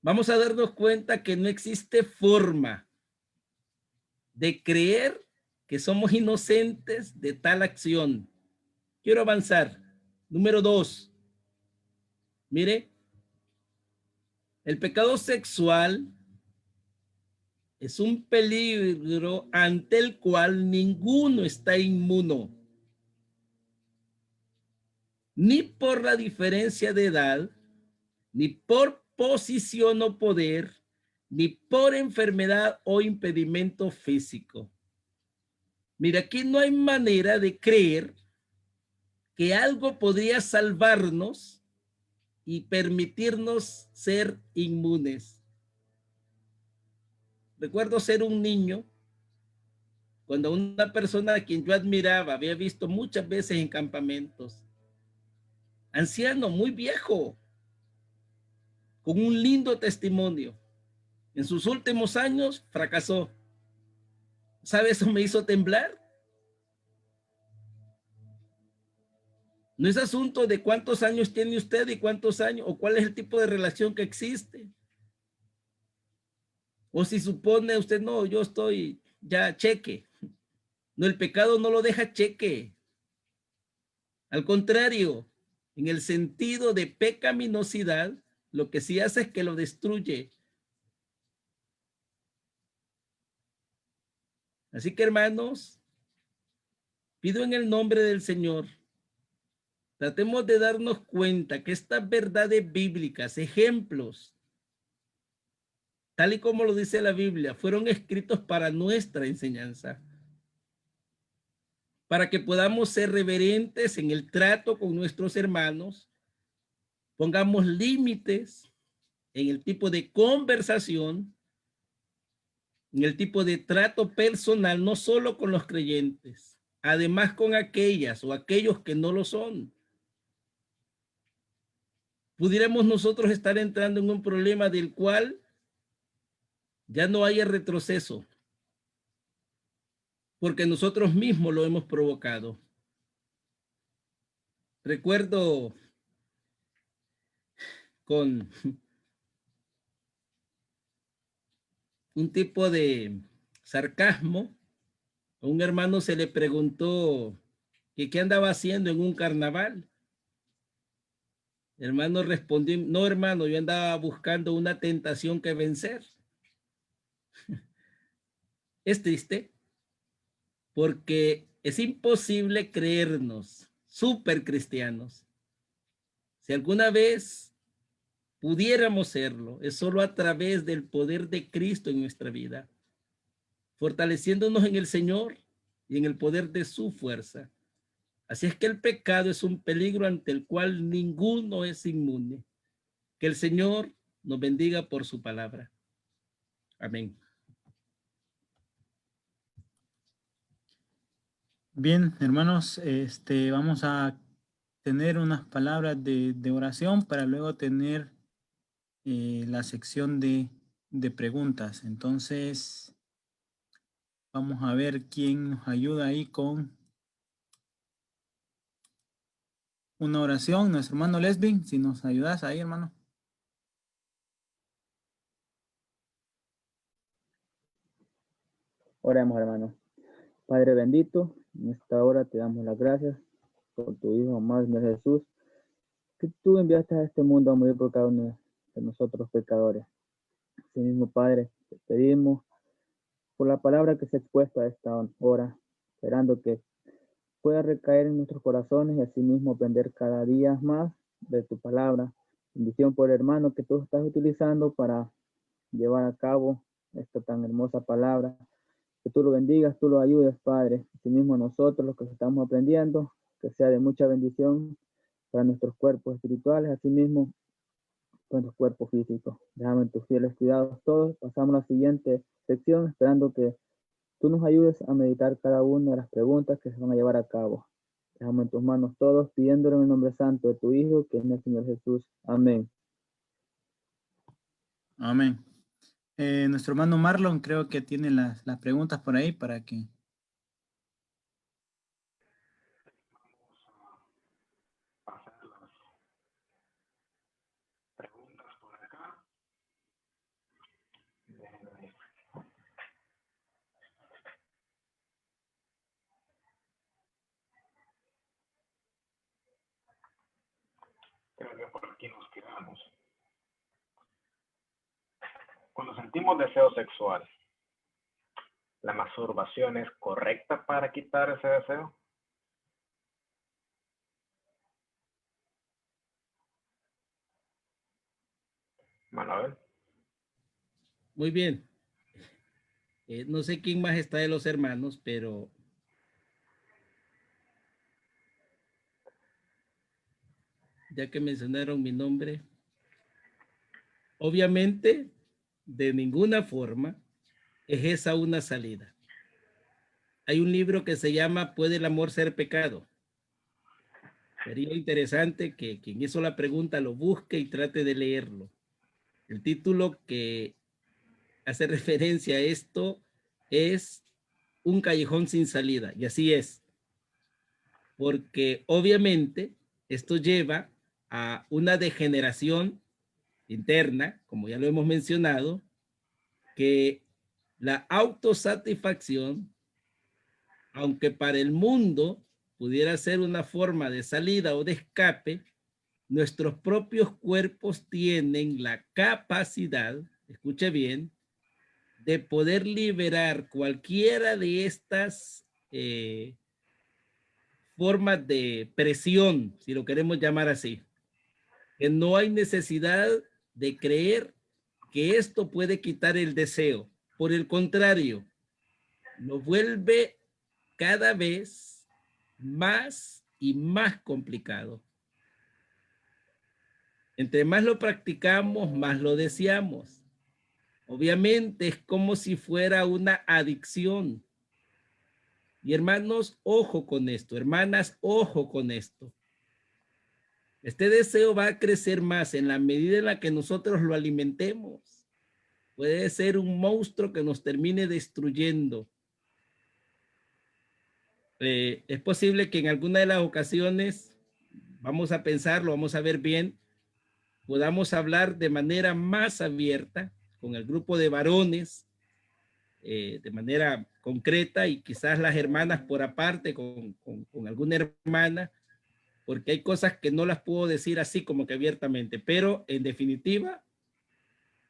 Vamos a darnos cuenta que no existe forma de creer que somos inocentes de tal acción. Quiero avanzar. Número 2. Mire, el pecado sexual es un peligro ante el cual ninguno está inmuno. Ni por la diferencia de edad, ni por posición o poder, ni por enfermedad o impedimento físico. Mira, aquí no hay manera de creer que algo podría salvarnos y permitirnos ser inmunes. Recuerdo ser un niño cuando una persona a quien yo admiraba, había visto muchas veces en campamentos, anciano, muy viejo, con un lindo testimonio. En sus últimos años fracasó. ¿Sabe? Eso me hizo temblar. No es asunto de cuántos años tiene usted y cuántos años, o cuál es el tipo de relación que existe. O si supone usted, no, yo estoy ya cheque. No, el pecado no lo deja cheque. Al contrario, en el sentido de pecaminosidad, lo que sí hace es que lo destruye. Así que, hermanos, pido en el nombre del Señor, tratemos de darnos cuenta que estas verdades bíblicas, ejemplos, tal y como lo dice la Biblia, fueron escritos para nuestra enseñanza, para que podamos ser reverentes en el trato con nuestros hermanos, pongamos límites en el tipo de conversación, en el tipo de trato personal, no solo con los creyentes, además con aquellas o aquellos que no lo son. Pudiéramos nosotros estar entrando en un problema del cual ya no haya retroceso, porque nosotros mismos lo hemos provocado. Recuerdo con un tipo de sarcasmo, a un hermano se le preguntó que qué andaba haciendo en un carnaval. El hermano respondió, no hermano, yo andaba buscando una tentación que vencer. Es triste porque es imposible creernos súper cristianos. Si alguna vez pudiéramos serlo, es solo a través del poder de Cristo en nuestra vida, fortaleciéndonos en el Señor y en el poder de su fuerza. Así es que el pecado es un peligro ante el cual ninguno es inmune. Que el Señor nos bendiga por su palabra. Amén. Bien, hermanos, vamos a tener unas palabras de oración para luego tener la sección de preguntas. Entonces, vamos a ver quién nos ayuda ahí con una oración. Nuestro hermano Lesbin, si nos ayudas ahí, hermano. Oremos, hermano. Padre bendito, en esta hora te damos las gracias por tu Hijo amado, Señor Jesús, que tú enviaste a este mundo a morir por cada uno de nosotros pecadores. Así mismo, Padre, te pedimos por la palabra que se ha expuesto a esta hora, esperando que pueda recaer en nuestros corazones y así mismo aprender cada día más de tu palabra. Bendición por el hermano que tú estás utilizando para llevar a cabo esta tan hermosa palabra. Que tú lo bendigas, tú lo ayudes, Padre. Asimismo nosotros, los que estamos aprendiendo, que sea de mucha bendición para nuestros cuerpos espirituales, asimismo para nuestros cuerpos físicos. Déjame en tus fieles cuidados todos. Pasamos a la siguiente sección, esperando que tú nos ayudes a meditar cada una de las preguntas que se van a llevar a cabo. Dejamos en tus manos todos, pidiéndolo en el nombre santo de tu Hijo, que es el Señor Jesús. Amén. Amén. Nuestro hermano Marlon creo que tiene las preguntas por ahí para que... Pasar las preguntas por acá. Creo que por aquí nos quedamos. Cuando sentimos deseo sexual, ¿la masturbación es correcta para quitar ese deseo? Manuel. Muy bien. No sé quién más está de los hermanos, pero ya que mencionaron mi nombre, obviamente, de ninguna forma es esa una salida. Hay un libro que se llama ¿Puede el amor ser pecado? Sería interesante que quien hizo la pregunta lo busque y trate de leerlo. El título que hace referencia a esto es Un callejón sin salida, y así es. Porque obviamente esto lleva a una degeneración interna, como ya lo hemos mencionado, que la autosatisfacción, aunque para el mundo pudiera ser una forma de salida o de escape, nuestros propios cuerpos tienen la capacidad, escuche bien, de poder liberar cualquiera de estas formas de presión, si lo queremos llamar así. Que no hay necesidad de creer que esto puede quitar el deseo. Por el contrario, lo vuelve cada vez más y más complicado. Entre más lo practicamos, más lo deseamos. Obviamente es como si fuera una adicción. Y hermanos, ojo con esto. Hermanas, ojo con esto. Este deseo va a crecer más en la medida en la que nosotros lo alimentemos. Puede ser un monstruo que nos termine destruyendo. Es posible que en alguna de las ocasiones, vamos a pensarlo, vamos a ver bien, podamos hablar de manera más abierta con el grupo de varones, de manera concreta, y quizás las hermanas por aparte con alguna hermana, porque hay cosas que no las puedo decir así como que abiertamente, pero en definitiva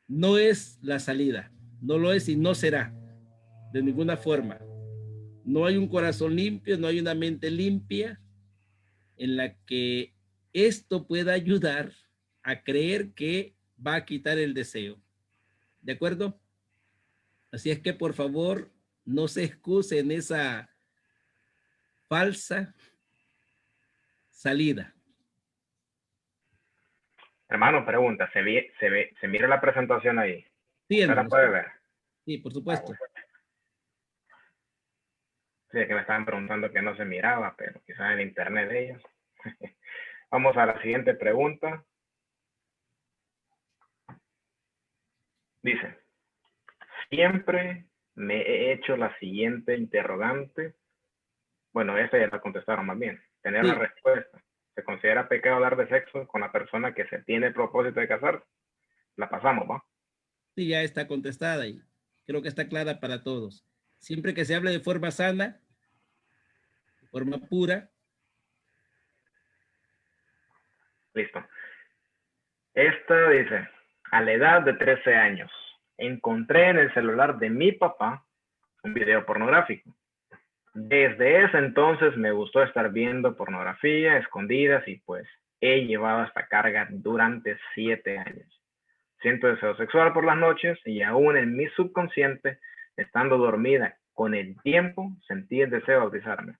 no es la salida, no lo es y no será de ninguna forma. No hay un corazón limpio, no hay una mente limpia en la que esto pueda ayudar a creer que va a quitar el deseo. ¿De acuerdo? Así es que por favor no se excuse en esa falsa salida. Hermano, pregunta, ¿se mira la presentación ahí? Sí, ¿Se la hermano. puede ver? Sí, por supuesto. Sí, es que me estaban preguntando que no se miraba, pero quizás en el internet de ellos. Vamos a la siguiente pregunta. Dice, siempre me he hecho la siguiente interrogante. Bueno, esa ya la contestaron más bien. Tener la Sí. respuesta. ¿Se considera pecado hablar de sexo con la persona que se tiene el propósito de casarse? La pasamos, ¿va? Sí, ya está contestada y creo que está clara para todos. Siempre que se hable de forma sana, de forma pura. Listo. Esta dice, a la edad de 13 años, encontré en el celular de mi papá un video pornográfico. Desde ese entonces me gustó estar viendo pornografía escondidas y pues he llevado esta carga durante 7 años. Siento deseo sexual por las noches y aún en mi subconsciente, estando dormida con el tiempo, sentí el deseo de bautizarme.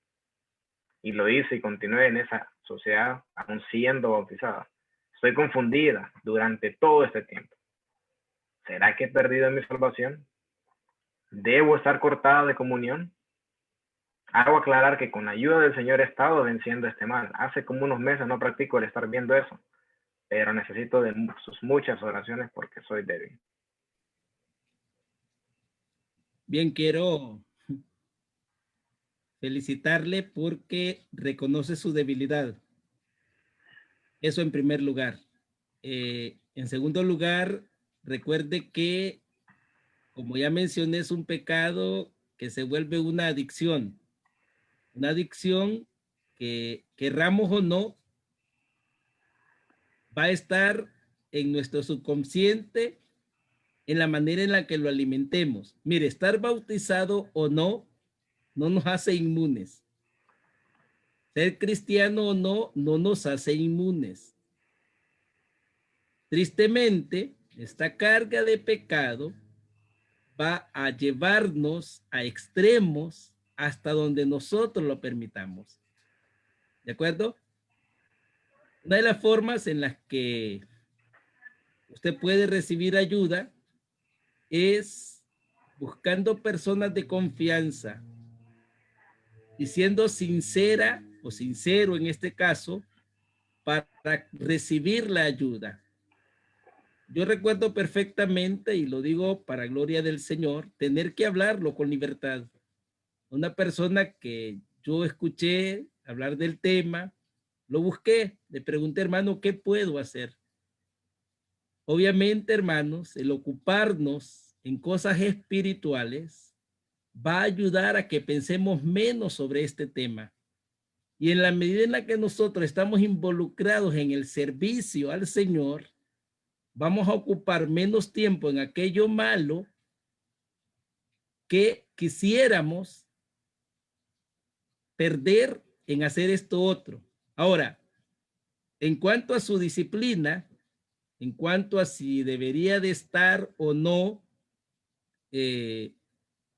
Y lo hice y continué en esa sociedad aún siendo bautizada. Estoy confundida durante todo este tiempo. ¿Será que he perdido mi salvación? ¿Debo estar cortada de comunión? Hago aclarar que con la ayuda del Señor he estado venciendo este mal. Hace como unos meses no practico el estar viendo eso, pero necesito de sus muchas oraciones porque soy débil. Bien, quiero felicitarle porque reconoce su debilidad. Eso en primer lugar. En segundo lugar, recuerde que, como ya mencioné, es un pecado que se vuelve una adicción. Una adicción que, querramos o no, va a estar en nuestro subconsciente en la manera en la que lo alimentemos. Mire, estar bautizado o no, no nos hace inmunes. Ser cristiano o no, no nos hace inmunes. Tristemente, esta carga de pecado va a llevarnos a extremos hasta donde nosotros lo permitamos. ¿De acuerdo? Una de las formas en las que usted puede recibir ayuda es buscando personas de confianza y siendo sincera o sincero en este caso para recibir la ayuda. Yo recuerdo perfectamente, y lo digo para gloria del Señor, tener que hablarlo con libertad. Una persona que yo escuché hablar del tema, lo busqué, le pregunté, hermano, ¿qué puedo hacer? Obviamente, hermanos, el ocuparnos en cosas espirituales va a ayudar a que pensemos menos sobre este tema. Y en la medida en la que nosotros estamos involucrados en el servicio al Señor, vamos a ocupar menos tiempo en aquello malo que quisiéramos perder en hacer esto otro. Ahora, en cuanto a su disciplina, en cuanto a si debería de estar o no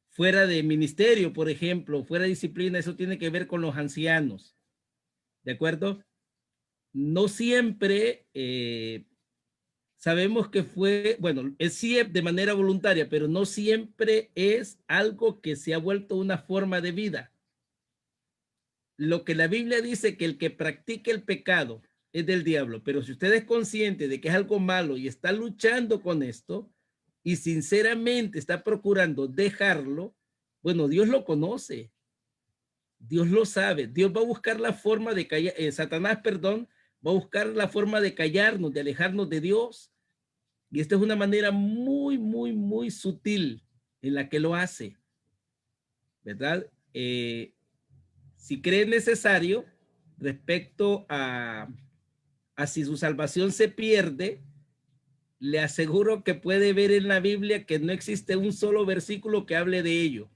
fuera de ministerio, por ejemplo, fuera de disciplina, eso tiene que ver con los ancianos. ¿De acuerdo? No siempre sabemos que fue, bueno, es sí de manera voluntaria, pero no siempre es algo que se ha vuelto una forma de vida. Lo que la Biblia dice que el que practique el pecado es del diablo, pero si usted es consciente de que es algo malo y está luchando con esto, y sinceramente está procurando dejarlo, bueno, Dios lo conoce. Dios lo sabe. Dios va a buscar la forma de callar, Satanás, perdón, va a buscar la forma de callarnos, de alejarnos de Dios. Y esta es una manera muy, muy, muy sutil en la que lo hace, ¿verdad? Si cree necesario respecto a si su salvación se pierde, le aseguro que puede ver en la Biblia que no existe un solo versículo que hable de ello.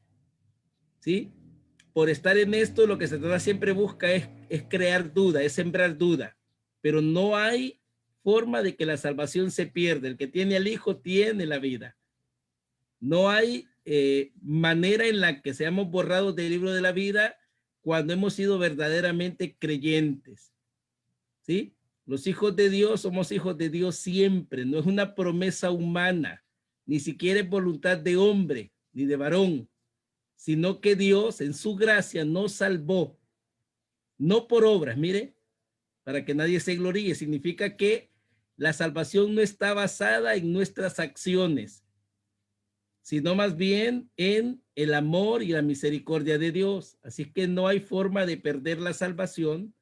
¿Sí? Por estar en esto, lo que Satanás siempre busca es crear duda, es sembrar duda. Pero no hay forma de que la salvación se pierda. El que tiene al Hijo tiene la vida. No hay manera en la que seamos borrados del libro de la vida cuando hemos sido verdaderamente creyentes. ¿Sí? Los hijos de Dios somos hijos de Dios siempre. No es una promesa humana, ni siquiera es voluntad de hombre ni de varón, sino que Dios en su gracia nos salvó, no por obras, mire, para que nadie se gloríe. Significa que la salvación no está basada en nuestras acciones, sino más bien en el amor y la misericordia de Dios. Así que no hay forma de perder la salvación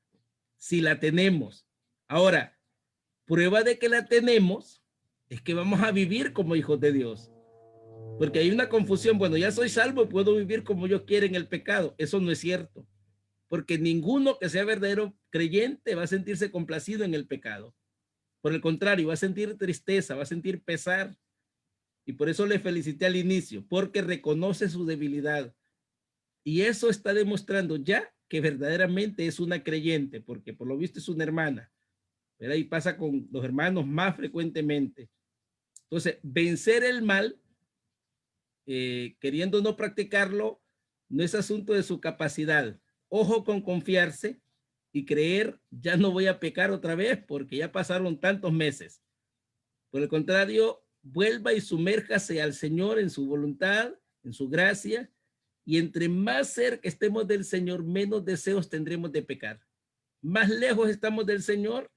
si la tenemos. Ahora, prueba de que la tenemos es que vamos a vivir como hijos de Dios. Porque hay una confusión. Bueno, ya soy salvo y puedo vivir como yo quiera en el pecado. Eso no es cierto. Porque ninguno que sea verdadero creyente va a sentirse complacido en el pecado. Por el contrario, va a sentir tristeza, va a sentir pesar. Y por eso le felicité al inicio, porque reconoce su debilidad. Y eso está demostrando ya que verdaderamente es una creyente, porque por lo visto es una hermana. ¿Verdad? Y pasa con los hermanos más frecuentemente. Entonces, vencer el mal, queriendo no practicarlo, no es asunto de su capacidad. Ojo con confiarse y creer, ya no voy a pecar otra vez porque ya pasaron tantos meses. Por el contrario, vuelva y sumérjase al Señor en su voluntad, en su gracia, y entre más cerca estemos del Señor, menos deseos tendremos de pecar. Más lejos estamos del Señor,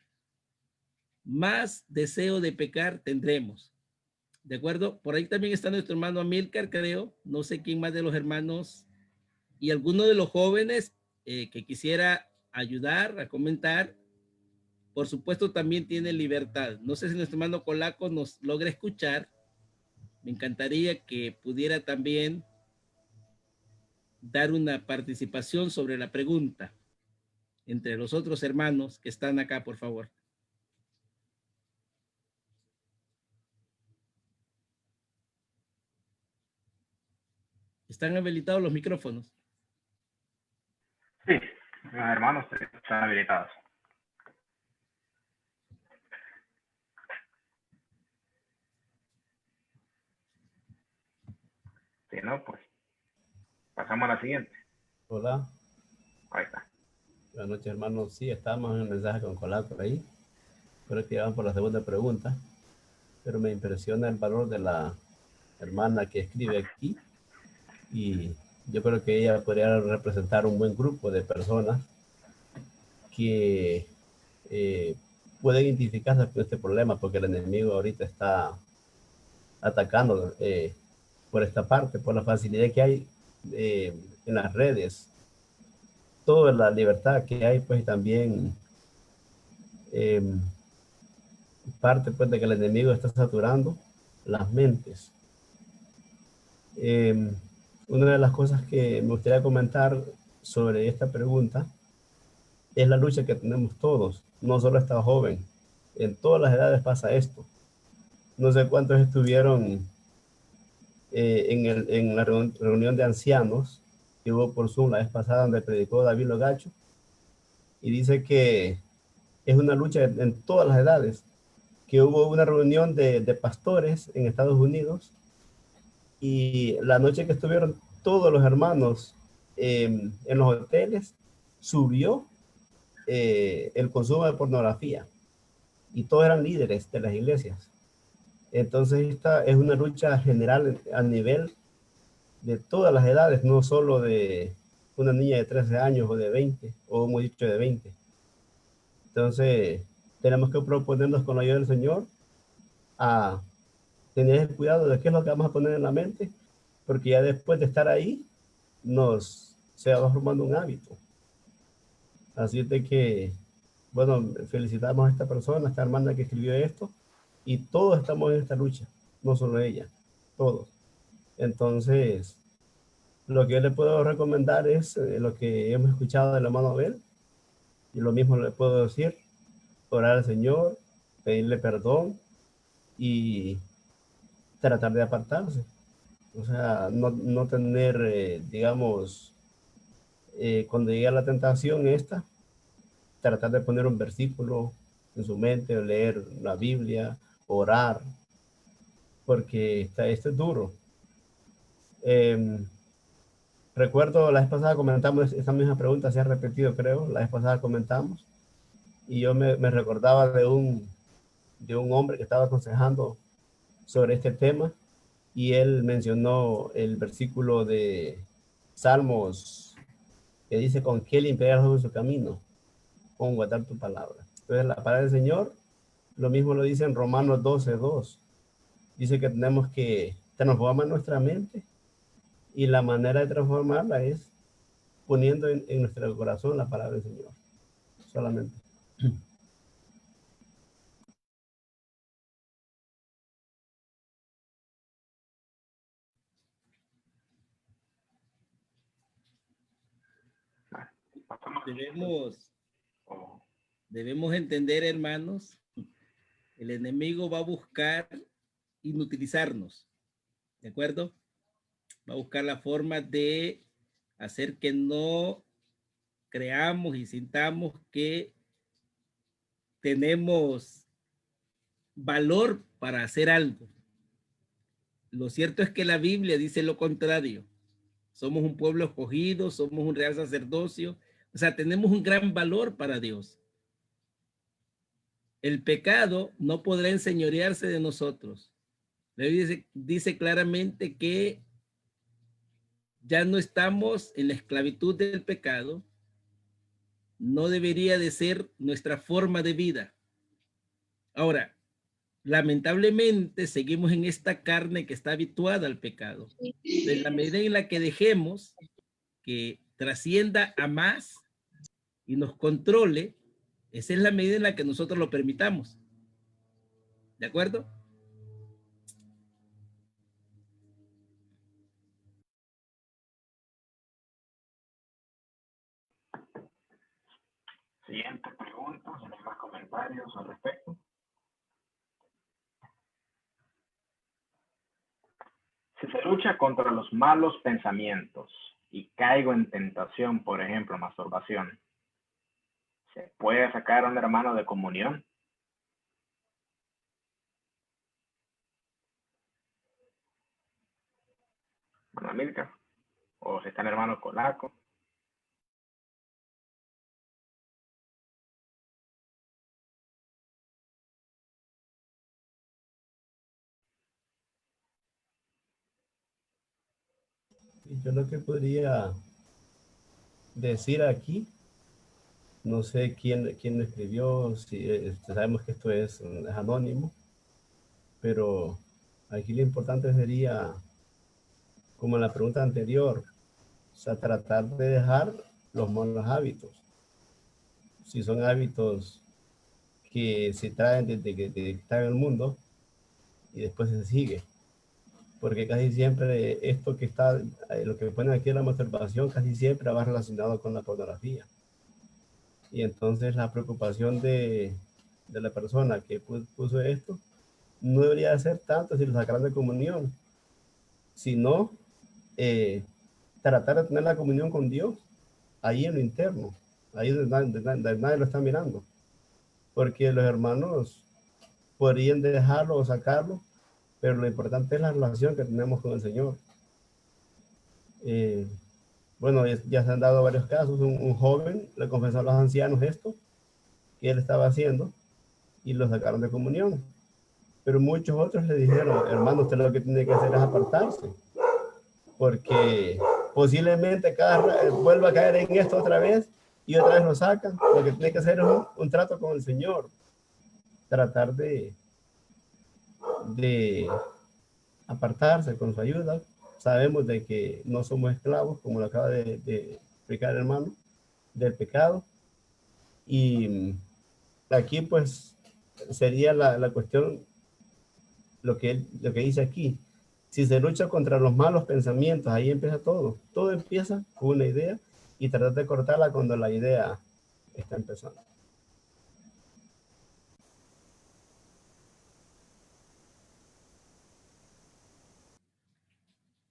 más deseo de pecar tendremos. ¿De acuerdo? Por ahí también está nuestro hermano Amílcar, creo. No sé quién más de los hermanos y alguno de los jóvenes que quisiera ayudar a comentar. Por supuesto, también tiene libertad. No sé si nuestro hermano Colaco nos logra escuchar. Me encantaría que pudiera también dar una participación sobre la pregunta entre los otros hermanos que están acá, por favor. ¿Están habilitados los micrófonos? Sí, los hermanos están habilitados. Si no, pues pasamos a la siguiente. Hola. Ahí está. Buenas noches, hermanos. Sí, estamos en un mensaje con Colaco ahí. Creo que ya van por la segunda pregunta. Pero me impresiona el valor de la hermana que escribe aquí. Y yo creo que ella podría representar un buen grupo de personas que pueden identificarse con este problema, porque el enemigo ahorita está atacando por esta parte, por la facilidad que hay en las redes, toda la libertad que hay, pues también parte pues de que el enemigo está saturando las mentes. Una de las cosas que me gustaría comentar sobre esta pregunta es la lucha que tenemos todos, no solo esta joven, en todas las edades pasa esto. No sé cuántos estuvieron en la reunión de ancianos que hubo por Zoom la vez pasada, donde predicó David Logacho, y dice que es una lucha en todas las edades, que hubo una reunión de pastores en Estados Unidos, y la noche que estuvieron todos los hermanos en los hoteles, subió el consumo de pornografía, y todos eran líderes de las iglesias. Entonces esta es una lucha general a nivel de todas las edades, no solo de una niña de 13 años o de 20, o hemos dicho de 20. Entonces tenemos que proponernos con la ayuda del Señor a tener el cuidado de qué es lo que vamos a poner en la mente, porque ya después de estar ahí, se va formando un hábito. Así de que, bueno, felicitamos a esta persona, a esta hermana que escribió esto, y todos estamos en esta lucha, no solo ella, todos. Entonces, lo que yo le puedo recomendar es lo que hemos escuchado del hermano Abel, y lo mismo le puedo decir, orar al Señor, pedirle perdón y tratar de apartarse. O sea, no tener, digamos, cuando llegue a la tentación esta, tratar de poner un versículo en su mente, o leer la Biblia, orar, porque esto es duro. Recuerdo la vez pasada comentamos esta misma pregunta, se ha repetido creo, la vez pasada comentamos, y yo me recordaba de un hombre que estaba aconsejando sobre este tema, y él mencionó el versículo de Salmos que dice: con qué limpiar su camino, con guardar tu palabra. Entonces la palabra del Señor, lo mismo lo dice en Romanos 12:2. Dice que tenemos que transformar nuestra mente, y la manera de transformarla es poniendo en nuestro corazón la palabra del Señor. Solamente. Debemos entender, hermanos, el enemigo va a buscar inutilizarnos, ¿de acuerdo? Va a buscar la forma de hacer que no creamos y sintamos que tenemos valor para hacer algo. Lo cierto es que la Biblia dice lo contrario. Somos un pueblo escogido, somos un real sacerdocio, o sea, tenemos un gran valor para Dios. El pecado no podrá enseñorearse de nosotros. La Biblia dice claramente que ya no estamos en la esclavitud del pecado. No debería de ser nuestra forma de vida. Ahora, lamentablemente seguimos en esta carne que está habituada al pecado. En la medida en la que dejemos que trascienda a más y nos controle, esa es la medida en la que nosotros lo permitamos. ¿De acuerdo? Siguiente pregunta, si no hay más comentarios al respecto. Si se lucha contra los malos pensamientos y caigo en tentación, por ejemplo, masturbación, ¿se puede sacar a un hermano de comunión? Hermano Milka, o si está el hermano Colaco. Y yo lo que podría decir aquí, no sé quién lo escribió, si sabemos que esto es anónimo, pero aquí lo importante sería, como en la pregunta anterior, o sea, tratar de dejar los malos hábitos. Si son hábitos que se traen desde que está en el mundo y después se sigue. Porque casi siempre esto que está, lo que ponen aquí en la masturbación, casi siempre va relacionado con la pornografía. Y entonces la preocupación de la persona que puso esto no debería ser tanto si lo sacaran de comunión, sino tratar de tener la comunión con Dios ahí en lo interno, ahí donde nadie lo está mirando. Porque los hermanos podrían dejarlo o sacarlo, pero lo importante es la relación que tenemos con el Señor. Bueno, ya se han dado varios casos. Un joven le confesó a los ancianos esto que él estaba haciendo y lo sacaron de comunión. Pero muchos otros le dijeron: hermano, usted lo que tiene que hacer es apartarse, porque posiblemente vuelva a caer en esto otra vez y otra vez lo sacan. Lo que tiene que hacer es un trato con el Señor, tratar de apartarse con su ayuda. Sabemos de que no somos esclavos, como lo acaba de explicar el hermano, del pecado. Y aquí pues sería la cuestión, lo que dice aquí. Si se lucha contra los malos pensamientos, ahí empieza todo. Todo empieza con una idea y tratar de cortarla cuando la idea está empezando.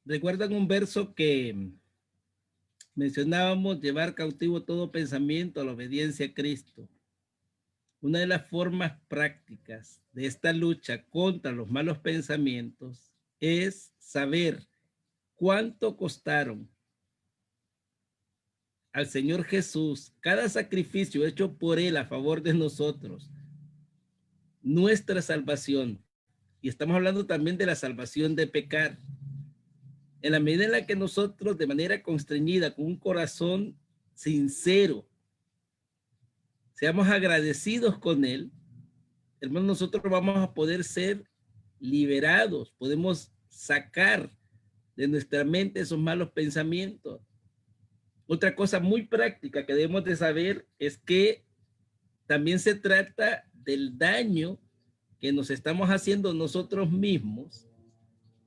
¿Recuerdan un verso que mencionábamos? Llevar cautivo todo pensamiento a la obediencia a Cristo. Una de las formas prácticas de esta lucha contra los malos pensamientos es saber cuánto costaron al Señor Jesús cada sacrificio hecho por Él a favor de nosotros, nuestra salvación. Y estamos hablando también de la salvación de pecar. En la medida en la que nosotros, de manera constreñida, con un corazón sincero, seamos agradecidos con Él, hermanos, nosotros vamos a poder ser liberados, podemos sacar de nuestra mente esos malos pensamientos. Otra cosa muy práctica que debemos de saber es que también se trata del daño que nos estamos haciendo nosotros mismos,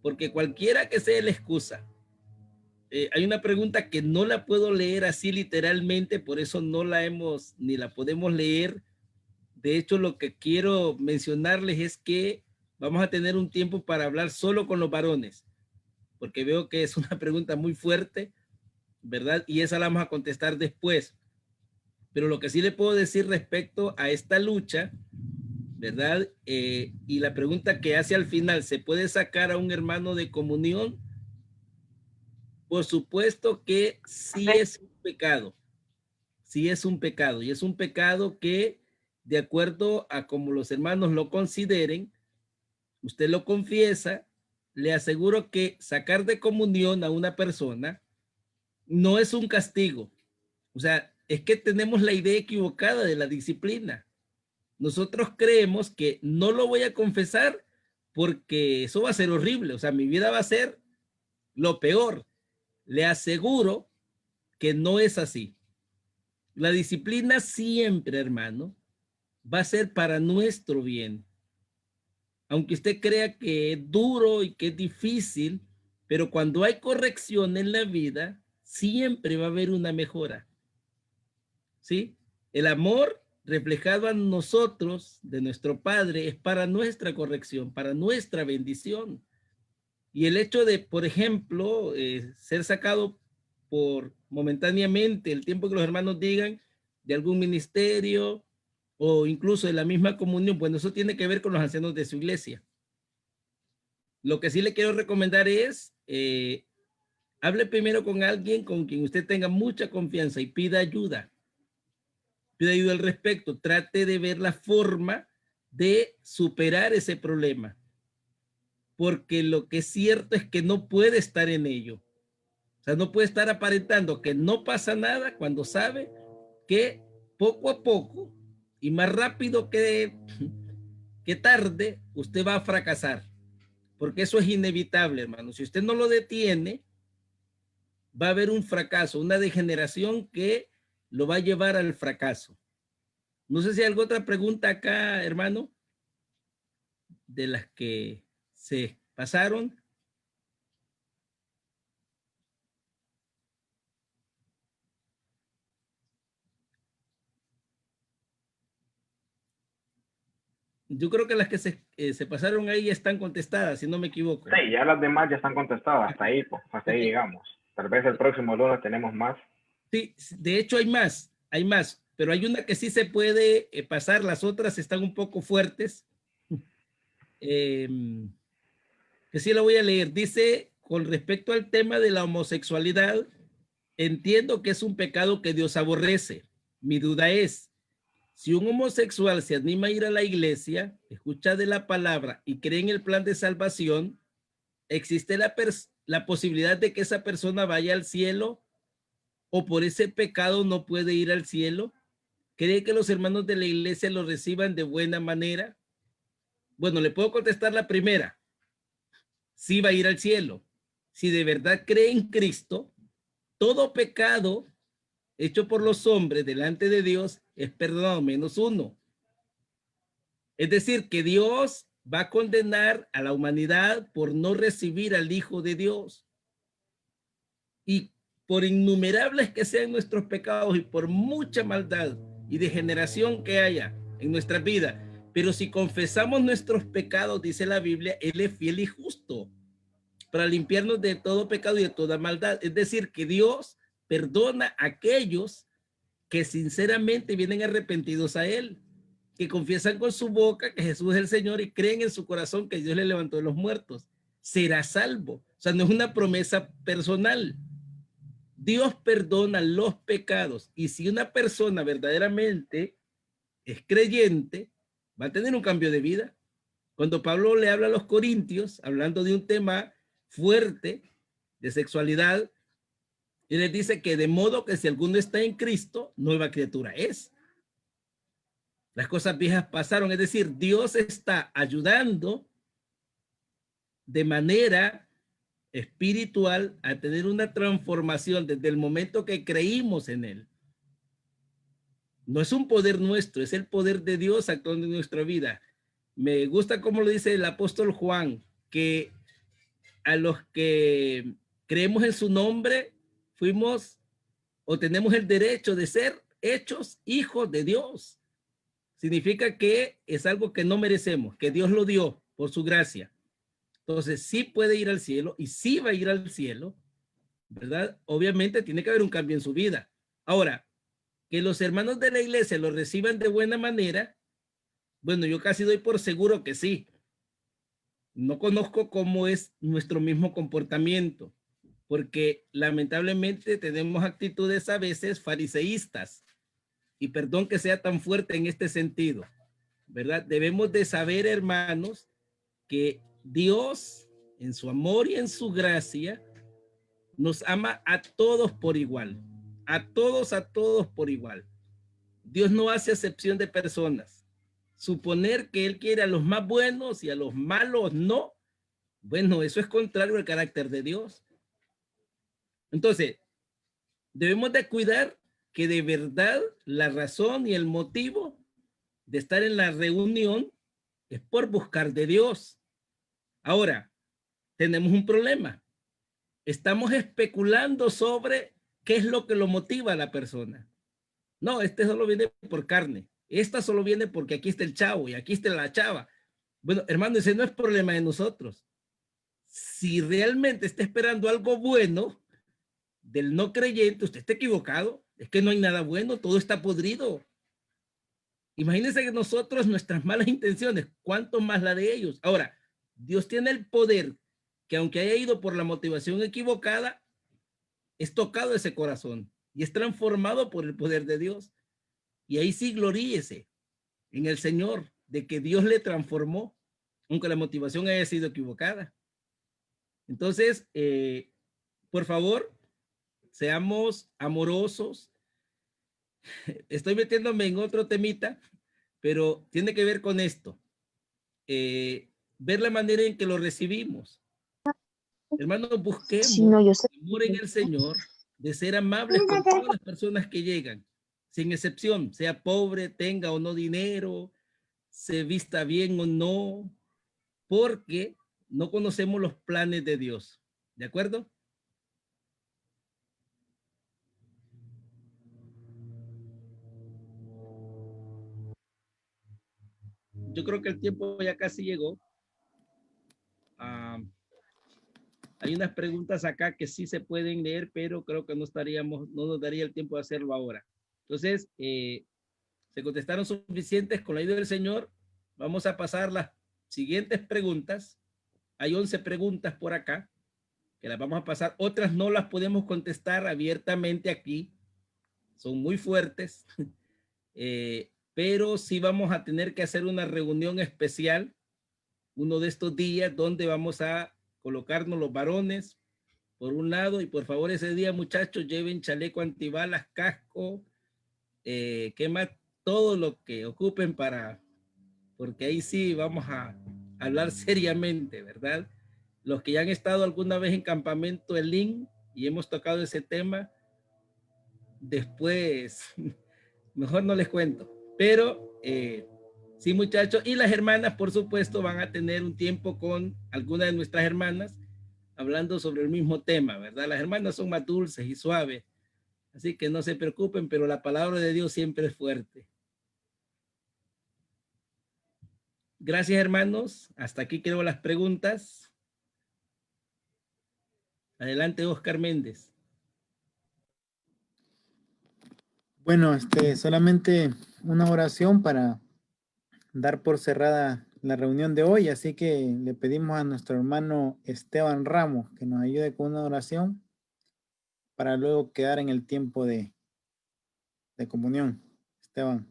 porque cualquiera que sea la excusa, hay una pregunta que no la puedo leer así literalmente, por eso no la hemos ni la podemos leer. De hecho, lo que quiero mencionarles es que vamos a tener un tiempo para hablar solo con los varones, porque veo que es una pregunta muy fuerte, ¿verdad? Y esa la vamos a contestar después. Pero lo que sí le puedo decir respecto a esta lucha, ¿verdad? Y la pregunta que hace al final, ¿se puede sacar a un hermano de comunión? Por supuesto que sí es un pecado. Sí es un pecado. Y es un pecado que, de acuerdo a como los hermanos lo consideren, usted lo confiesa. Le aseguro que sacar de comunión a una persona no es un castigo. O sea, es que tenemos la idea equivocada de la disciplina. Nosotros creemos que no lo voy a confesar porque eso va a ser horrible. O sea, mi vida va a ser lo peor. Le aseguro que no es así. La disciplina siempre, hermano, va a ser para nuestro bien. Aunque usted crea que es duro y que es difícil, pero cuando hay corrección en la vida, siempre va a haber una mejora. ¿Sí? El amor reflejado a nosotros de nuestro Padre es para nuestra corrección, para nuestra bendición. Y el hecho de, por ejemplo, ser sacado por momentáneamente, el tiempo que los hermanos digan, de algún ministerio o incluso de la misma comunión, bueno, eso tiene que ver con los ancianos de su iglesia. Lo que sí le quiero recomendar es, hable primero con alguien con quien usted tenga mucha confianza y pida ayuda. Pida ayuda al respecto. Trate de ver la forma de superar ese problema. Porque lo que es cierto es que no puede estar en ello. O sea, no puede estar aparentando que no pasa nada cuando sabe que poco a poco y más rápido que tarde, usted va a fracasar. Porque eso es inevitable, hermano. Si usted no lo detiene, va a haber un fracaso, una degeneración que lo va a llevar al fracaso. No sé si hay alguna otra pregunta acá, hermano, de las que se pasaron. Yo creo que las que se pasaron ahí están contestadas, si no me equivoco. Sí, ya las demás ya están contestadas, hasta ahí, pues, hasta ahí llegamos. Tal vez el próximo lunes tenemos más. Sí, de hecho hay más, pero hay una que sí se puede pasar, las otras están un poco fuertes. Que sí la voy a leer. Dice, con respecto al tema de la homosexualidad, entiendo que es un pecado que Dios aborrece. Mi duda es, si un homosexual se anima a ir a la iglesia, escucha de la palabra y cree en el plan de salvación, ¿existe la posibilidad de que esa persona vaya al cielo o por ese pecado no puede ir al cielo? ¿Cree que los hermanos de la iglesia lo reciban de buena manera? Bueno, le puedo contestar la primera. sí va a ir al cielo. Si de verdad cree en Cristo, todo pecado hecho por los hombres delante de Dios es perdonado menos uno. Es decir, que Dios va a condenar a la humanidad por no recibir al Hijo de Dios. Y por innumerables que sean nuestros pecados y por mucha maldad y degeneración que haya en nuestra vida, pero si confesamos nuestros pecados, dice la Biblia, Él es fiel y justo para limpiarnos de todo pecado y de toda maldad. Es decir, que Dios perdona a aquellos que sinceramente vienen arrepentidos a Él, que confiesan con su boca que Jesús es el Señor y creen en su corazón que Dios le levantó de los muertos. Será salvo. O sea, no es una promesa personal. Dios perdona los pecados, y si una persona verdaderamente es creyente, va a tener un cambio de vida. Cuando Pablo le habla a los corintios, hablando de un tema fuerte de sexualidad, y les dice que de modo que si alguno está en Cristo, nueva criatura es. Las cosas viejas pasaron, es decir, Dios está ayudando de manera espiritual a tener una transformación desde el momento que creímos en Él. No es un poder nuestro, es el poder de Dios actuando en nuestra vida. Me gusta como lo dice el apóstol Juan, que a los que creemos en su nombre fuimos o tenemos el derecho de ser hechos hijos de Dios. Significa que es algo que no merecemos, que Dios lo dio por su gracia. Entonces sí puede ir al cielo y sí va a ir al cielo, ¿verdad? Obviamente tiene que haber un cambio en su vida. Ahora, que los hermanos de la iglesia lo reciban de buena manera, bueno, yo casi doy por seguro que sí. No conozco cómo es nuestro mismo comportamiento, porque lamentablemente tenemos actitudes a veces fariseístas, y perdón que sea tan fuerte en este sentido, ¿verdad? Debemos de saber, hermanos, que Dios, en su amor y en su gracia, nos ama a todos por igual, a todos por igual. Dios no hace acepción de personas. Suponer que Él quiere a los más buenos y a los malos no, bueno, eso es contrario al carácter de Dios. Entonces, debemos de cuidar que de verdad la razón y el motivo de estar en la reunión es por buscar de Dios. Ahora, tenemos un problema. Estamos especulando sobre qué es lo que lo motiva a la persona. No, este solo viene por carne. Esta solo viene porque aquí está el chavo y aquí está la chava. Bueno, hermano, ese no es problema de nosotros. Si realmente está esperando algo bueno del no creyente, usted está equivocado. Es que no hay nada bueno, todo está podrido. Imagínense que nosotros, nuestras malas intenciones, ¿cuánto más la de ellos? Ahora, Dios tiene el poder que aunque haya ido por la motivación equivocada, es tocado ese corazón y es transformado por el poder de Dios. Y ahí sí gloríese en el Señor de que Dios le transformó, aunque la motivación haya sido equivocada. Entonces, por favor, seamos amorosos. Estoy metiéndome en otro temita, pero tiene que ver con esto. Ver la manera en que lo recibimos. Hermanos, busquemos amor en el Señor, de ser amables con todas las personas que llegan, sin excepción, sea pobre, tenga o no dinero, se vista bien o no, porque no conocemos los planes de Dios. ¿De acuerdo? Yo creo que el tiempo ya casi llegó. Hay unas preguntas acá que sí se pueden leer, pero creo que no nos daría el tiempo de hacerlo ahora. Entonces, se contestaron suficientes con la ayuda del Señor. Vamos a pasar las siguientes preguntas. Hay 11 preguntas por acá que las vamos a pasar. Otras no las podemos contestar abiertamente aquí. Son muy fuertes. Pero sí vamos a tener que hacer una reunión especial uno de estos días donde vamos a colocarnos los varones por un lado, y por favor ese día, muchachos, lleven chaleco antibalas, casco, quema todo lo que ocupen porque ahí sí vamos a hablar seriamente, ¿verdad? Los que ya han estado alguna vez en Campamento Elim y hemos tocado ese tema, después, mejor no les cuento. Pero sí, muchachos, y las hermanas, por supuesto, van a tener un tiempo con alguna de nuestras hermanas hablando sobre el mismo tema, ¿verdad? Las hermanas son más dulces y suaves, así que no se preocupen, pero la palabra de Dios siempre es fuerte. Gracias, hermanos. Hasta aquí creo las preguntas. Adelante, Oscar Méndez. Bueno, solamente una oración para dar por cerrada la reunión de hoy, así que le pedimos a nuestro hermano Esteban Ramos que nos ayude con una oración para luego quedar en el tiempo de comunión. Esteban.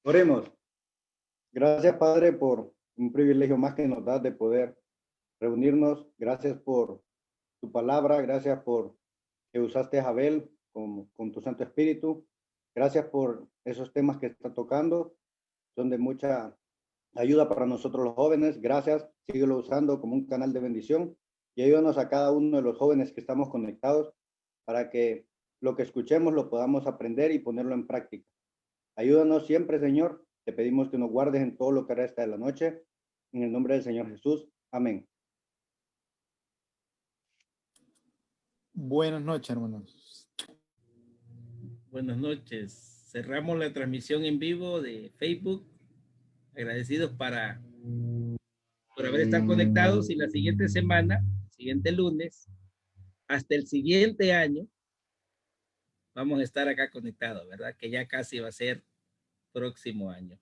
Oremos. Gracias, Padre, por un privilegio más que nos das de poder reunirnos. Gracias por tu palabra. Gracias por que usaste a Abel con tu Santo Espíritu. Gracias por esos temas que está tocando. Son de mucha ayuda para nosotros los jóvenes. Gracias. Síguelo usando como un canal de bendición y ayúdanos a cada uno de los jóvenes que estamos conectados para que lo que escuchemos lo podamos aprender y ponerlo en práctica. Ayúdanos siempre, Señor. Te pedimos que nos guardes en todo lo que resta de la noche. En el nombre del Señor Jesús. Amén. Buenas noches, hermanos. Buenas noches. Cerramos la transmisión en vivo de Facebook. Agradecidos por haber estado conectados, y la siguiente semana, siguiente lunes, hasta el siguiente año, vamos a estar acá conectados, ¿verdad? Que ya casi va a ser próximo año.